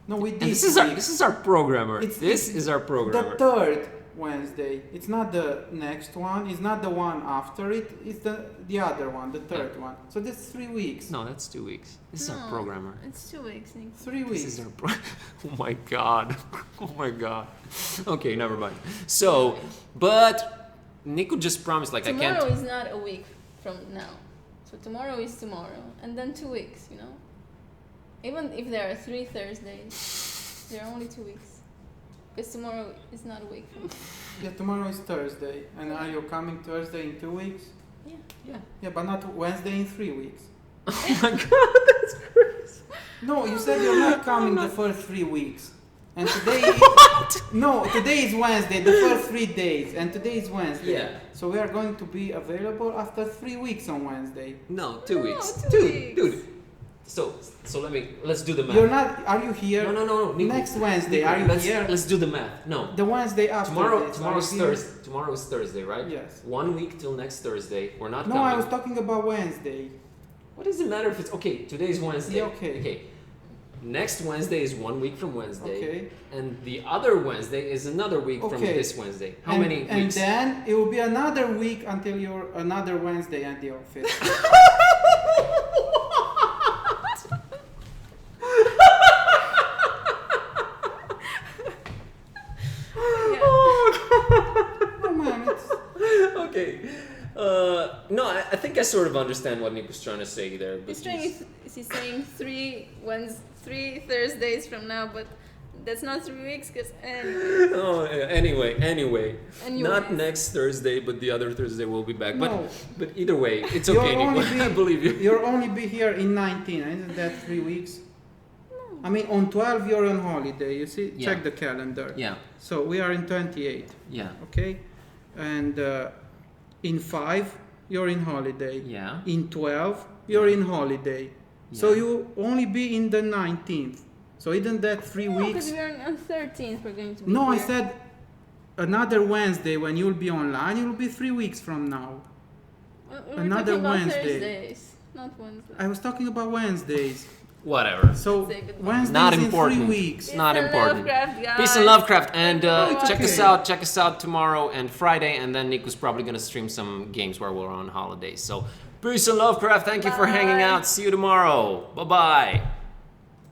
No, we did. And this is our programmer. This is our programmer. The third Wednesday. It's not the next one. It's not the one after it. It's the other one, the third one. So that's 3 weeks. No, that's 2 weeks. This is our programmer. It's 2 weeks, Nick. 3 weeks. This is our oh my god. Oh my god. Okay, never mind. So, but Nico just promised, like, tomorrow I can't. Tomorrow is not a week from now. So tomorrow is tomorrow, and then 2 weeks. Even if there are 3 Thursdays, there are only 2 weeks. Because tomorrow is not a week from now. Yeah, tomorrow is Thursday. And are you coming Thursday in 2 weeks? Yeah. Yeah, but not Wednesday in 3 weeks. Oh my god, that's crazy. No, you said you're not coming the first 3 weeks. And today today is Wednesday, the first 3 days, and today is Wednesday. Yeah. So we are going to be available after 3 weeks on Wednesday. No, 2 weeks. 2 weeks. Dude. So let's do the math. You're not, are you here? No. Nico, Next Wednesday, Nico, are you here? Let's do the math. No. The Wednesday after this, Tomorrow is Thursday, right? Yes. 1 week till next Thursday. We're not No, coming. I was talking about Wednesday. What does it matter if it's okay? Today is Wednesday. Yeah, okay. Next Wednesday is 1 week from Wednesday. Okay. And the other Wednesday is another week from this Wednesday. How many weeks? And then it will be another week until you're another Wednesday at the office. Okay. No, I think I sort of understand what Nick was trying to say there. But He's saying 3 Thursdays from now, but that's not 3 weeks. Cause Oh, yeah. Anyway, Anyways. not next Thursday, but the other Thursday we'll be back. No. But either way, it's You'll okay, only Nico. be- I believe you. You'll only be here in 19, isn't that 3 weeks? I mean, on 12 you're on holiday. You see, Yeah. check the calendar. Yeah, So we are in 28, yeah, okay? And in 5 you're in holiday. yeah. In 12 you're in holiday. So Yeah. you only be in the 19th. So isn't that 3 No, weeks? because we're on 13th. We're going to be No, I here. said another Wednesday when you'll be online. You'll be 3 weeks from now. We're another talking about Wednesday. Thursdays, not Wednesday. I was talking about Wednesdays. Whatever. So Say goodbye. Wednesdays Not in important. 3 weeks. It's not Peace and important. Lovecraft, guys. Peace and Lovecraft, and it's check us okay. out. Check us out tomorrow and Friday, and then Nico's probably gonna stream some games while we're on holiday. So, peace and Lovecraft. Thank you for hanging Bye. out. See you tomorrow. Bye bye.